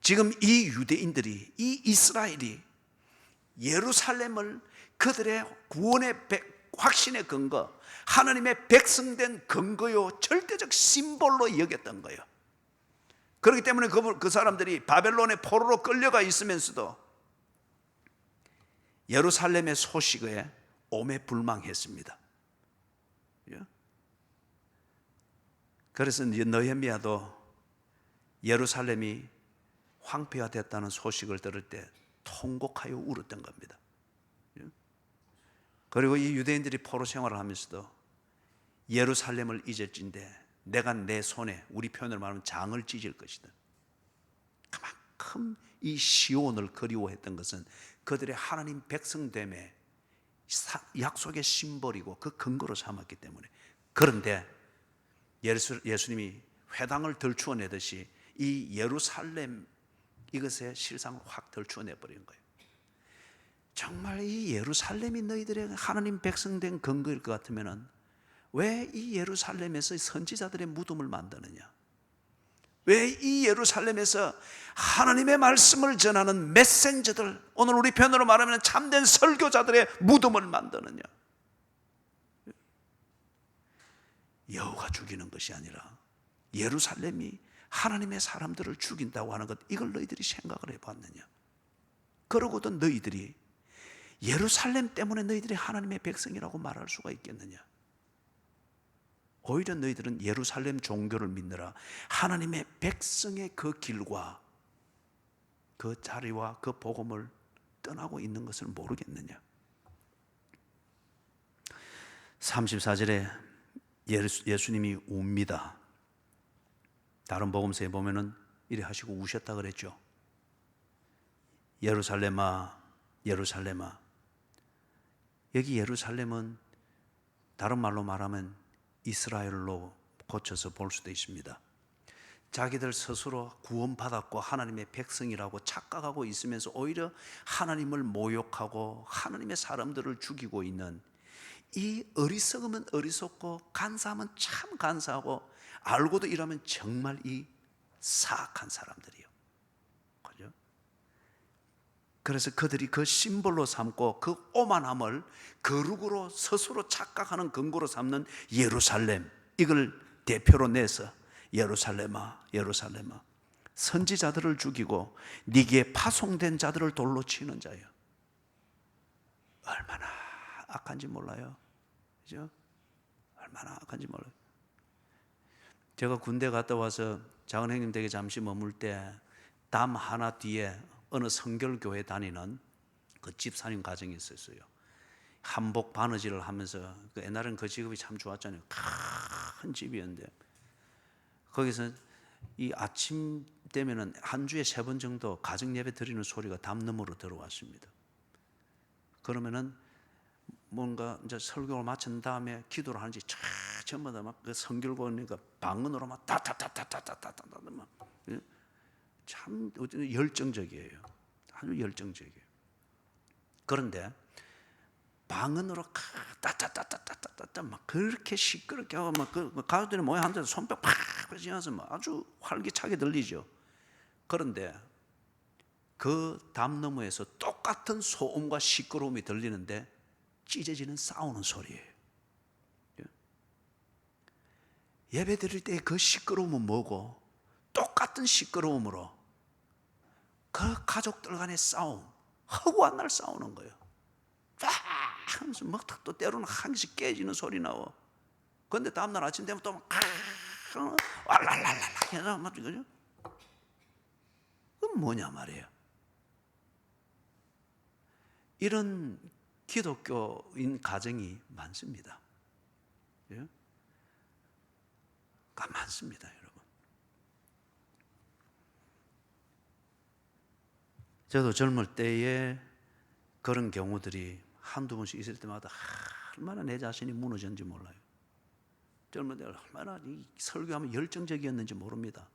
지금 이 유대인들이, 이 이스라엘이 예루살렘을 그들의 구원의 확신의 근거, 하나님의 백성된 근거요 절대적 심볼로 여겼던 거예요. 그렇기 때문에 그 사람들이 바벨론의 포로로 끌려가 있으면서도 예루살렘의 소식에 오매불망했습니다. 그래서 느헤미야도 예루살렘이 황폐화 됐다는 소식을 들을 때 통곡하여 울었던 겁니다. 그리고 이 유대인들이 포로 생활을 하면서도 예루살렘을 잊을진데 내가 내 손에, 우리 표현으로 말하면 장을 찢을 것이다. 그만큼 이 시온을 그리워했던 것은 그들의 하나님 백성됨의 약속의 심벌이고 그 근거로 삼았기 때문에. 그런데 예수님이 회당을 덜추어내듯이 이 예루살렘 이것에 실상을 확 덜추어내버린 거예요. 정말 이 예루살렘이 너희들의 하나님 백성된 근거일 것 같으면 왜 이 예루살렘에서 선지자들의 무덤을 만드느냐? 왜 이 예루살렘에서 하나님의 말씀을 전하는 메신저들, 오늘 우리 편으로 말하면 참된 설교자들의 무덤을 만드느냐? 여호가 죽이는 것이 아니라 예루살렘이 하나님의 사람들을 죽인다고 하는 것, 이걸 너희들이 생각을 해봤느냐? 그러고도 너희들이 예루살렘 때문에 너희들이 하나님의 백성이라고 말할 수가 있겠느냐? 오히려 너희들은 예루살렘 종교를 믿느라 하나님의 백성의 그 길과 그 자리와 그 복음을 떠나고 있는 것을 모르겠느냐? 34절에 예수님이 웁니다. 다른 복음서에 보면은 이래 하시고 우셨다 그랬죠. 예루살렘아, 예루살렘아. 여기 예루살렘은 다른 말로 말하면 이스라엘로 고쳐서 볼 수도 있습니다. 자기들 스스로 구원받았고 하나님의 백성이라고 착각하고 있으면서 오히려 하나님을 모욕하고 하나님의 사람들을 죽이고 있는 이 어리석으면 어리석고 간사하면 참 간사하고 알고도 이러면 정말 이 사악한 사람들이요. 그죠? 그래서 그들이 그 심볼로 삼고 그 오만함을 거룩으로 스스로 착각하는 근거로 삼는 예루살렘, 이걸 대표로 내서 예루살렘아, 예루살렘아, 선지자들을 죽이고 네게 파송된 자들을 돌로 치는 자요. 얼마나 악한지 몰라요. 그죠? 얼마나 악한지 몰라요. 제가 군대 갔다 와서 작은 형님 댁에 잠시 머물 때 담 하나 뒤에 어느 성결교회 다니는 그 집사님 가정이 있었어요. 한복 바느질을 하면서, 옛날에는 그 직업이 참 좋았잖아요. 큰 집이었는데 거기서 이 아침 되면은 한 주에 3번 정도 가정 예배 드리는 소리가 담 너머로 들어왔습니다. 그러면은 뭔가 이제 설교를 마친 다음에 기도를 하는지 전부 다 막 그 성결교니까 방언으로 막 다다다다다다다다 막 참 열정적이에요. 아주 열정적이에요. 그런데 방언으로 따따따따따따따 막 그렇게 시끄럽게 하고 막 그 가족들이 모여 앉아서 손뼉 팍 지어서 막 아주 활기차게 들리죠. 그런데 그 담 너머에서 똑같은 소음과 시끄러움이 들리는데 찢어지는 싸우는 소리예요. 예배 드릴 때 그 시끄러움은 뭐고, 똑같은 시끄러움으로 그 가족들 간의 싸움, 허구한 날 싸우는 거예요. 하면서 막 또 때로는 한 개씩 깨지는 소리 나고. 그런데 다음날 아침 되면 또 막 왈랄랄랄라 해서 막 그죠? 그건 뭐냐 말이에요. 이런 기독교인 가정이 많습니다. 예? 많습니다, 여러분. 저도 젊을 때에 그런 경우들이 한두 번씩 있을 때마다 얼마나 내 자신이 무너졌는지 몰라요. 젊을 때 얼마나 이 설교하면 열정적이었는지 모릅니다.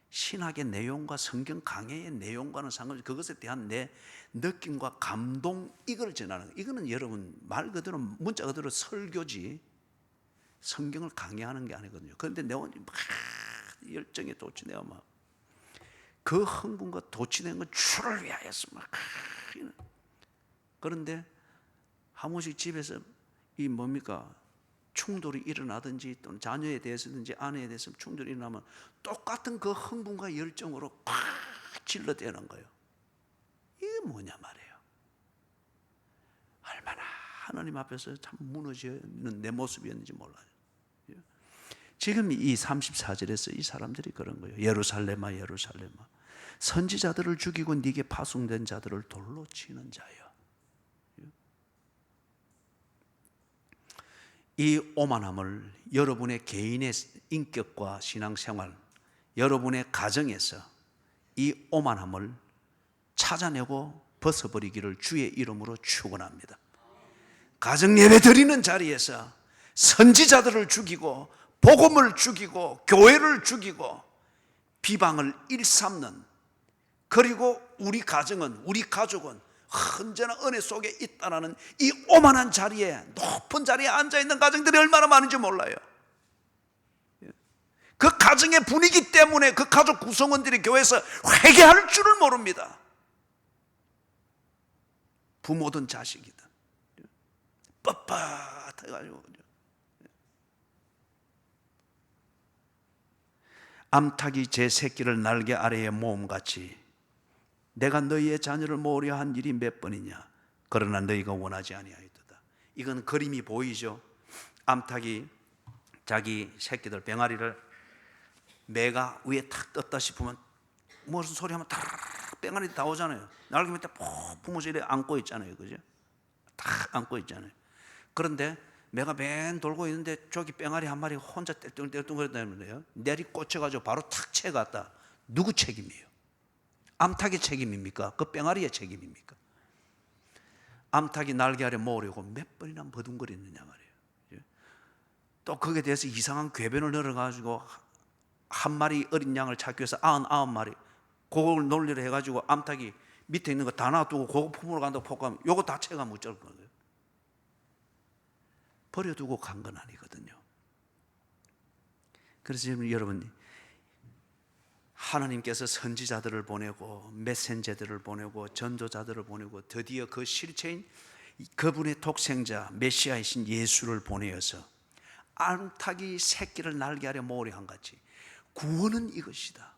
신학의 내용과 성경 강해의 내용과는 상관없이 그것에 대한 내 느낌과 감동, 이걸 전하는, 이거는 여러분 말 그대로 문자 그대로 설교지 성경을 강해하는 게 아니거든요. 그런데 내 혼자 막 열정에 돋지 내가 막 그 흥분과 도취된 건 주를 위하여서 막. 그런데 한 번씩 집에서 이 뭡니까? 충돌이 일어나든지 또는 자녀에 대해서든지 아내에 대해서 충돌이 일어나면 똑같은 그 흥분과 열정으로 팍 질러대는 거예요. 이게 뭐냐 말이에요. 얼마나 하나님 앞에서 참 무너지는 내 모습이었는지 몰라요. 지금 이 34절에서 이 사람들이 그런 거예요. 예루살렘아 예루살렘아 선지자들을 죽이고 네게 파송된 자들을 돌로 치는 자여. 이 오만함을 여러분의 개인의 인격과 신앙생활, 여러분의 가정에서 이 오만함을 찾아내고 벗어버리기를 주의 이름으로 축원합니다. 가정 예배 드리는 자리에서 선지자들을 죽이고 복음을 죽이고 교회를 죽이고 비방을 일삼는, 그리고 우리 가정은 우리 가족은 언제나 은혜 속에 있다라는 이 오만한 자리에, 높은 자리에 앉아있는 가정들이 얼마나 많은지 몰라요. 그 가정의 분위기 때문에 그 가족 구성원들이 교회에서 회개할 줄을 모릅니다. 부모든 자식이든 뻣뻣해가지고. 암탉이 제 새끼를 날개 아래에 모음같이 내가 너희의 자녀를 모으려 한 일이 몇 번이냐. 그러나 너희가 원하지 아니하였도다. 이건 그림이 보이죠. 암탉이 자기 새끼들 병아리를 매가 위에 탁 떴다 싶으면 무슨 소리 하면 탁 병아리 다 오잖아요. 날개 밑에 푹 품어서 이렇게 안고 있잖아요. 그죠? 탁 안고 있잖아요. 그런데 매가 맨 돌고 있는데 저기 병아리 한 마리 혼자 떼뚱떼뚱거린다는 거예요. 내리 꽂혀가지고 바로 탁 채갔다. 누구 책임이에요? 암탉의 책임입니까? 그 병아리의 책임입니까? 암탉이 날개 아래 모으려고 몇 번이나 버둥거리느냐 말이에요. 또 거기에 대해서 이상한 궤변을 늘어가지고 한 마리 어린 양을 찾기 위해서 99마리 그걸 논리를 해가지고 암탉이 밑에 있는 거 다 놔두고 그거 품으러 간다고 포함하면 요거 다 채가면 어쩔 거예요. 버려두고 간 건 아니거든요. 그래서 지금 여러분, 하나님께서 선지자들을 보내고 메신저들을 보내고 전도자들을 보내고 드디어 그 실체인 그분의 독생자 메시아이신 예수를 보내어서 암탉이 새끼를 날개 아래 모으려 한 같이 구원은 이것이다.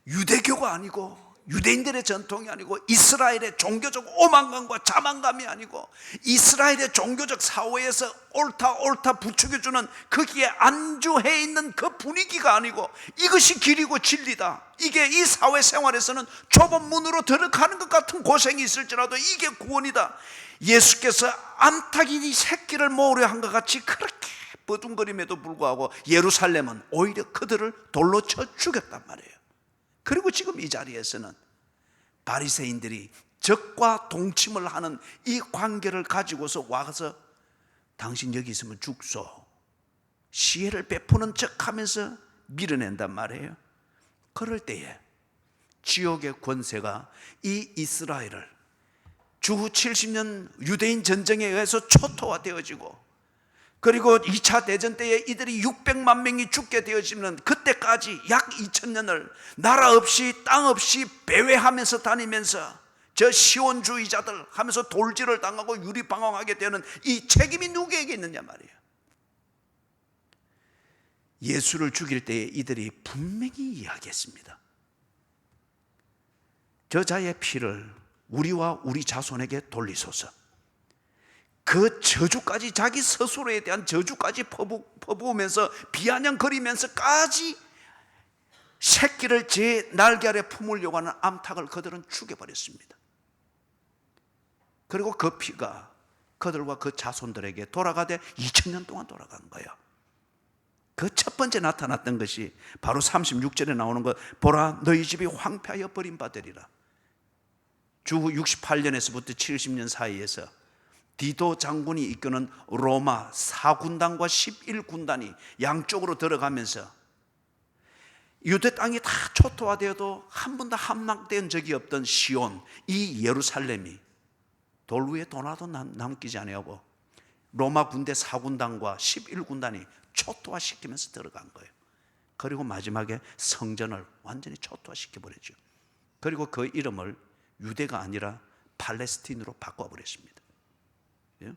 유대교가 아니고 유대인들의 전통이 아니고 이스라엘의 종교적 오만감과 자만감이 아니고 이스라엘의 종교적 사회에서 옳다 부추겨주는 거기에 안주해 있는 그 분위기가 아니고 이것이 길이고 진리다. 이게 이 사회생활에서는 좁은 문으로 들어가는 것 같은 고생이 있을지라도 이게 구원이다. 예수께서 암탉이 새끼를 모으려 한 것 같이 그렇게 버둥거림에도 불구하고 예루살렘은 오히려 그들을 돌로 쳐 죽였단 말이에요. 그리고 지금 이 자리에서는 바리새인들이 적과 동침을 하는 이 관계를 가지고서 와서 당신 여기 있으면 죽소, 시혜를 베푸는 척하면서 밀어낸단 말이에요. 그럴 때에 지옥의 권세가 이 이스라엘을 주후 70년 유대인 전쟁에 의해서 초토화되어지고, 그리고 2차 대전 때에 이들이 600만 명이 죽게 되어지는 그때까지 약 2000년을 나라 없이 땅 없이 배회하면서 다니면서 저 시온주의자들 하면서 돌질을 당하고 유리방황하게 되는 이 책임이 누구에게 있느냐 말이에요. 예수를 죽일 때에 이들이 분명히 이야기했습니다. 저자의 피를 우리와 우리 자손에게 돌리소서. 그 저주까지, 자기 스스로에 대한 저주까지 퍼부으면서 비아냥거리면서까지 새끼를 제 날개 아래 품으려고 하는 암탉을 그들은 죽여버렸습니다. 그리고 그 피가 그들과 그 자손들에게 돌아가되 2000년 동안 돌아간 거예요. 그 첫 번째 나타났던 것이 바로 36절에 나오는 것, 보라 너희 집이 황폐하여 버림받으리라. 주후 68년에서부터 70년 사이에서 디도 장군이 이끄는 로마 4군단과 11군단이 양쪽으로 들어가면서 유대 땅이 다 초토화되어도 한 번도 함락된 적이 없던 시온, 이 예루살렘이 돌 위에 도나도 남기지 아니하고 로마 군대 4군단과 11군단이 초토화시키면서 들어간 거예요. 그리고 마지막에 성전을 완전히 초토화시켜버렸죠. 그리고 그 이름을 유대가 아니라 팔레스틴으로 바꿔버렸습니다. 예?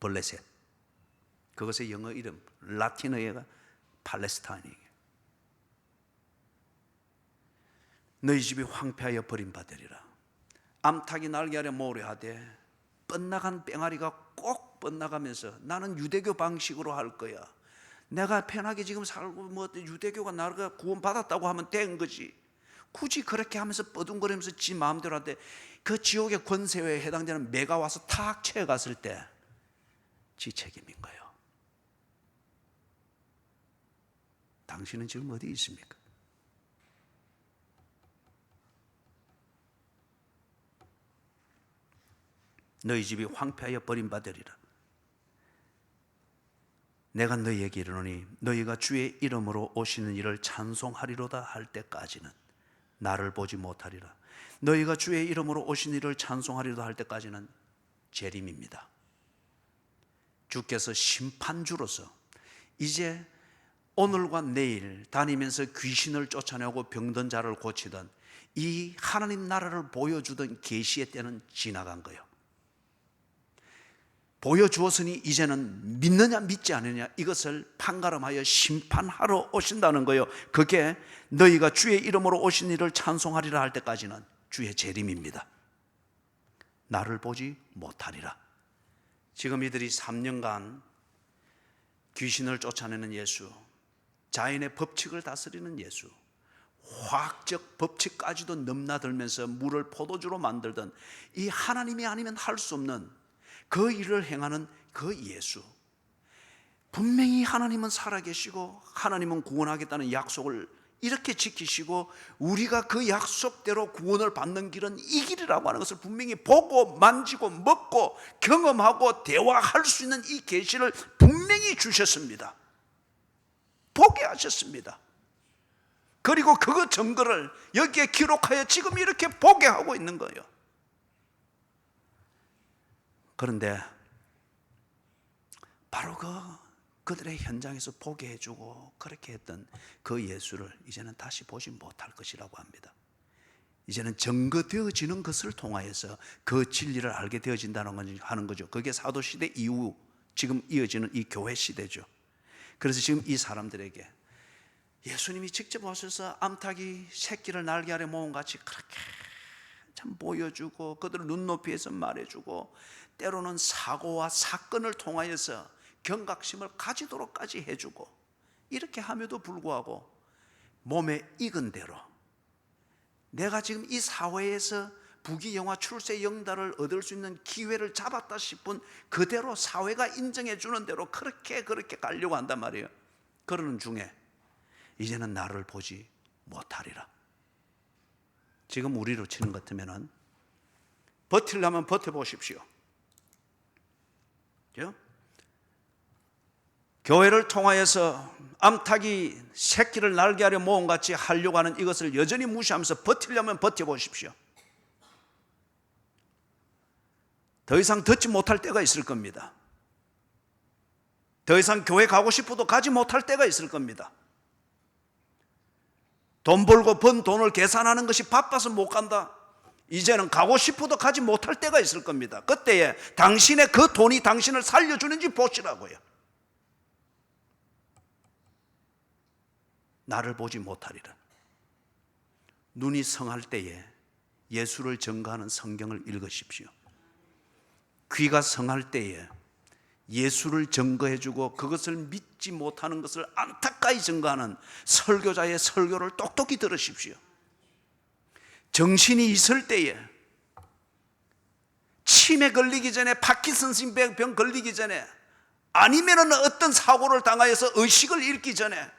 블레셋. 그것의 영어 이름, 라틴어가 팔레스타인이에요. 너희 집이 황폐하여 버림받으리라. 암탉이 날개 아래 모래하되 뻗나간 뺑아리가 꼭 뻗나가면서 나는 유대교 방식으로 할 거야. 내가 편하게 지금 살고 뭐 유대교가 나를 구원받았다고 하면 된 거지. 굳이 그렇게 하면서 뻐둥거리면서 지 마음대로 하는데 그 지옥의 권세에 해당되는 매가 와서 탁 채워갔을 때 지 책임인 거예요. 당신은 지금 어디 있습니까? 너희 집이 황폐하여 버림받으리라. 내가 너희에게 이르노니 너희가 주의 이름으로 오시는 이를 찬송하리로다 할 때까지는 나를 보지 못하리라. 너희가 주의 이름으로 오신 이를 찬송하리로다 할 때까지는 재림입니다. 주께서 심판주로서 이제 오늘과 내일 다니면서 귀신을 쫓아내고 병든 자를 고치던 이 하나님 나라를 보여주던 계시의 때는 지나간 거예요. 보여주었으니 이제는 믿느냐 믿지 않느냐 이것을 판가름하여 심판하러 오신다는 거예요. 그게 너희가 주의 이름으로 오신 이를 찬송하리라 할 때까지는 주의 재림입니다. 나를 보지 못하리라. 지금 이들이 3년간 귀신을 쫓아내는 예수, 자연의 법칙을 다스리는 예수, 화학적 법칙까지도 넘나들면서 물을 포도주로 만들던 이 하나님이 아니면 할 수 없는 그 일을 행하는 그 예수, 분명히 하나님은 살아계시고 하나님은 구원하겠다는 약속을 이렇게 지키시고 우리가 그 약속대로 구원을 받는 길은 이 길이라고 하는 것을 분명히 보고 만지고 먹고 경험하고 대화할 수 있는 이 계시를 분명히 주셨습니다. 보게 하셨습니다. 그리고 그 증거를 여기에 기록하여 지금 이렇게 보게 하고 있는 거예요. 그런데 바로 그들의 현장에서 보게 해주고 그렇게 했던 그 예수를 이제는 다시 보지 못할 것이라고 합니다. 이제는 증거되어지는 것을 통하여서 그 진리를 알게 되어진다는 하는 거죠. 그게 사도시대 이후 지금 이어지는 이 교회 시대죠. 그래서 지금 이 사람들에게 예수님이 직접 오셔서 암탉이 새끼를 날개 아래 모은 같이 그렇게 참 보여주고 그들을 눈높이에서 말해주고 때로는 사고와 사건을 통하여서 경각심을 가지도록까지 해주고 이렇게 함에도 불구하고 몸에 익은 대로 내가 지금 이 사회에서 부귀영화 출세 영달을 얻을 수 있는 기회를 잡았다 싶은 그대로 사회가 인정해 주는 대로 그렇게 가려고 한단 말이에요. 그러는 중에 이제는 나를 보지 못하리라. 지금 우리로 치는 것 같으면 버틸려면 버텨보십시오. 교회를 통하여서 암탉이 새끼를 날개 아래 모음같이 하려고 하는 이것을 여전히 무시하면서 버틸려면 버텨보십시오. 더 이상 듣지 못할 때가 있을 겁니다. 더 이상 교회 가고 싶어도 가지 못할 때가 있을 겁니다. 돈 벌고 번 돈을 계산하는 것이 바빠서 못 간다. 이제는 가고 싶어도 가지 못할 때가 있을 겁니다. 그때에 당신의 그 돈이 당신을 살려주는지 보시라고요. 나를 보지 못하리라. 눈이 성할 때에 예수를 증거하는 성경을 읽으십시오. 귀가 성할 때에 예수를 증거해주고 그것을 믿지 못하는 것을 안타까이 증거하는 설교자의 설교를 똑똑히 들으십시오. 정신이 있을 때에 치매 걸리기 전에 파킨슨슨 병 걸리기 전에 아니면은 어떤 사고를 당하여서 의식을 잃기 전에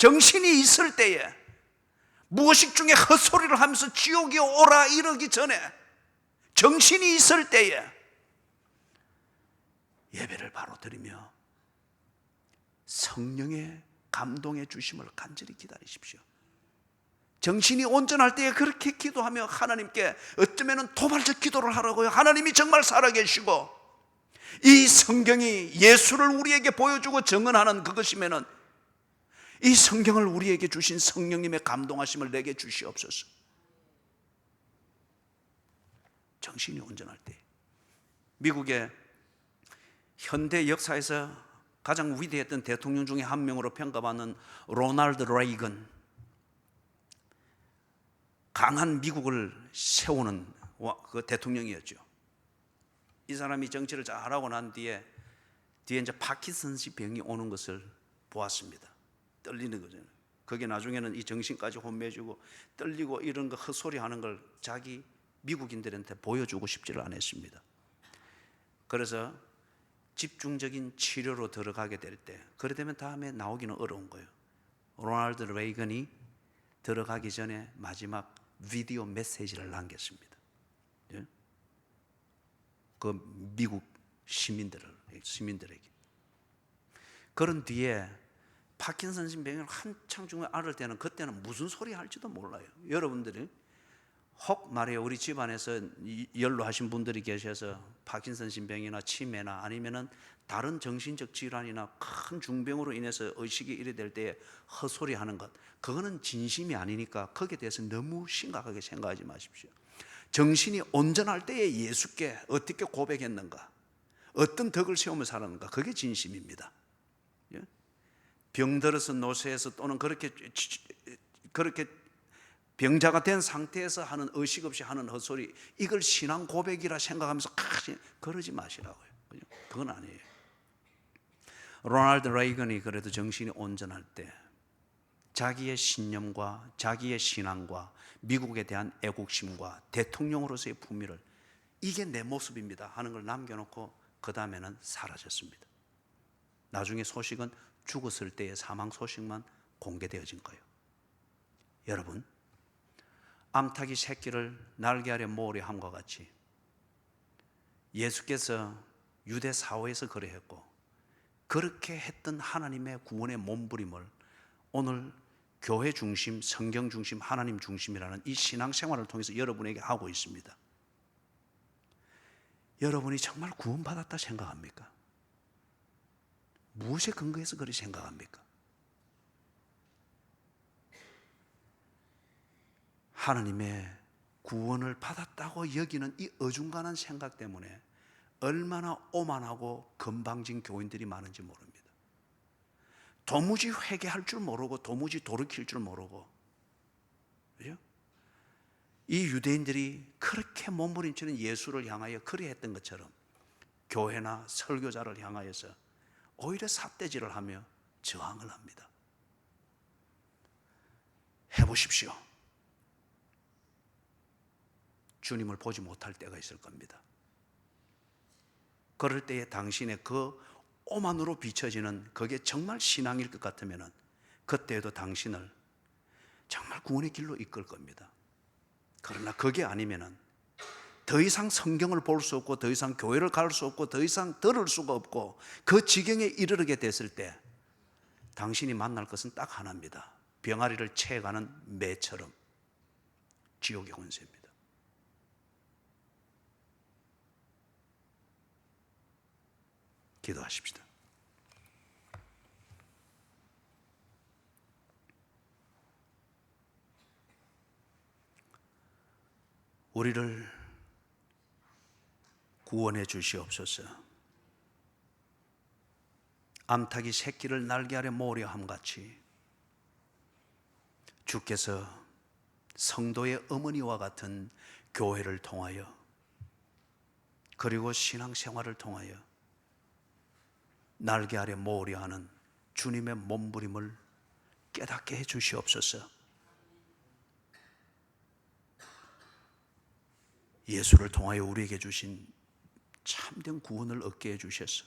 정신이 있을 때에 무의식 중에 헛소리를 하면서 지옥이 오라 이러기 전에 정신이 있을 때에 예배를 바로 드리며 성령의 감동의 주심을 간절히 기다리십시오. 정신이 온전할 때에 그렇게 기도하며 하나님께 어쩌면 도발적 기도를 하라고요. 하나님이 정말 살아계시고 이 성경이 예수를 우리에게 보여주고 증언하는 그것이면은 이 성경을 우리에게 주신 성령님의 감동하심을 내게 주시옵소서. 정신이 온전할 때. 미국의 현대 역사에서 가장 위대했던 대통령 중에 한 명으로 평가받는 로널드 레이건, 강한 미국을 세우는 그 대통령이었죠. 이 사람이 정치를 잘하고 난 뒤에 이제 파킨슨씨 병이 오는 것을 보았습니다. 떨리는 거죠. 그게 나중에는 이 정신까지 혼미해지고 떨리고 이런 거 헛소리 하는 걸 자기 미국인들한테 보여주고 싶지를 않았습니다. 그래서 집중적인 치료로 들어가게 될 때, 그래 되면 다음에 나오기는 어려운 거예요. 로널드 레이건이 들어가기 전에 마지막 비디오 메시지를 남겼습니다. 예? 그 미국 시민들에게. 그런 뒤에 파킨슨 병을 한창 중에 앓을 때는, 그때는 무슨 소리 할지도 몰라요. 여러분들이 혹 말해요, 우리 집안에서 연로하신 분들이 계셔서 파킨슨 병이나 치매나 아니면은 다른 정신적 질환이나 큰 중병으로 인해서 의식이 이래 될 때에 헛소리 하는 것, 그거는 진심이 아니니까 거기에 대해서 너무 심각하게 생각하지 마십시오. 정신이 온전할 때에 예수께 어떻게 고백했는가, 어떤 덕을 세우며 살았는가, 그게 진심입니다. 병들어서 노쇠해서 또는 그렇게 병자가 된 상태에서 하는, 의식 없이 하는 헛소리, 이걸 신앙 고백이라 생각하면서 그러지 마시라고요. 그건 아니에요. 로널드 레이건이 그래도 정신이 온전할 때 자기의 신념과 자기의 신앙과 미국에 대한 애국심과 대통령으로서의 품위를, 이게 내 모습입니다 하는 걸 남겨놓고 그 다음에는 사라졌습니다. 나중에 소식은 죽었을 때의 사망 소식만 공개되어진 거예요. 여러분, 암탉이 새끼를 날개 아래 모으려 함과 같이 예수께서 유대 사회에서 그래했고, 그렇게 했던 하나님의 구원의 몸부림을 오늘 교회 중심, 성경 중심, 하나님 중심이라는 이 신앙생활을 통해서 여러분에게 하고 있습니다. 여러분이 정말 구원받았다 생각합니까? 무엇에 근거해서 그렇게 생각합니까? 하나님의 구원을 받았다고 여기는 이 어중간한 생각 때문에 얼마나 오만하고 건방진 교인들이 많은지 모릅니다. 도무지 회개할 줄 모르고 도무지 돌이킬 줄 모르고, 그죠? 이 유대인들이 그렇게 몸부림치는 예수를 향하여 그리했던 것처럼 교회나 설교자를 향하여서 오히려 삿대질을 하며 저항을 합니다. 해보십시오. 주님을 보지 못할 때가 있을 겁니다. 그럴 때에 당신의 그 오만으로 비춰지는 그게 정말 신앙일 것 같으면 그때에도 당신을 정말 구원의 길로 이끌 겁니다. 그러나 그게 아니면 더 이상 성경을 볼 수 없고 더 이상 교회를 갈 수 없고 더 이상 들을 수가 없고 그 지경에 이르게 됐을 때 당신이 만날 것은 딱 하나입니다. 병아리를 채가는 매처럼 지옥의 권세입니다. 기도하십시다. 우리를 구원해 주시옵소서. 암탉이 새끼를 날개 아래 모으려 함같이 주께서 성도의 어머니와 같은 교회를 통하여 그리고 신앙생활을 통하여 날개 아래 모으려 하는 주님의 몸부림을 깨닫게 해 주시옵소서. 예수를 통하여 우리에게 주신 참된 구원을 얻게 해 주셔서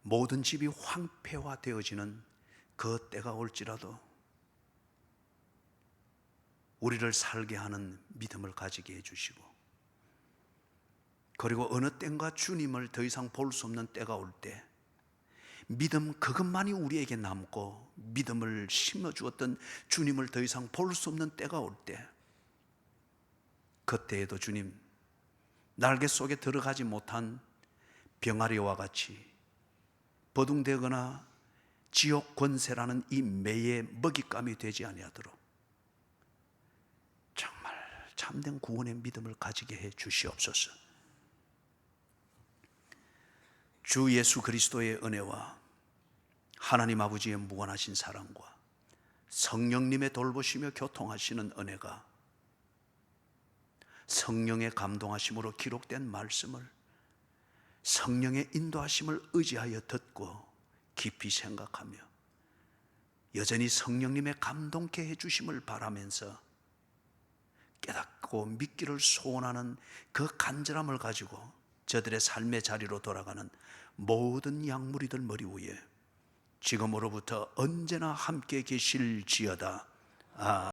모든 집이 황폐화되어지는 그 때가 올지라도 우리를 살게 하는 믿음을 가지게 해주시고, 그리고 어느 때인가 주님을 더 이상 볼 수 없는 때가 올 때 믿음 그것만이 우리에게 남고 믿음을 심어주었던 주님을 더 이상 볼 수 없는 때가 올 때, 그때에도 주님, 날개 속에 들어가지 못한 병아리와 같이 버둥대거나 지옥 권세라는 이 매의 먹잇감이 되지 아니하도록 정말 참된 구원의 믿음을 가지게 해 주시옵소서. 주 예수 그리스도의 은혜와 하나님 아버지의 무한하신 사랑과 성령님의 돌보시며 교통하시는 은혜가 성령의 감동하심으로 기록된 말씀을 성령의 인도하심을 의지하여 듣고 깊이 생각하며 여전히 성령님의 감동케 해주심을 바라면서 깨닫고 믿기를 소원하는 그 간절함을 가지고 저들의 삶의 자리로 돌아가는 모든 양무리들 머리 위에 지금으로부터 언제나 함께 계실지어다.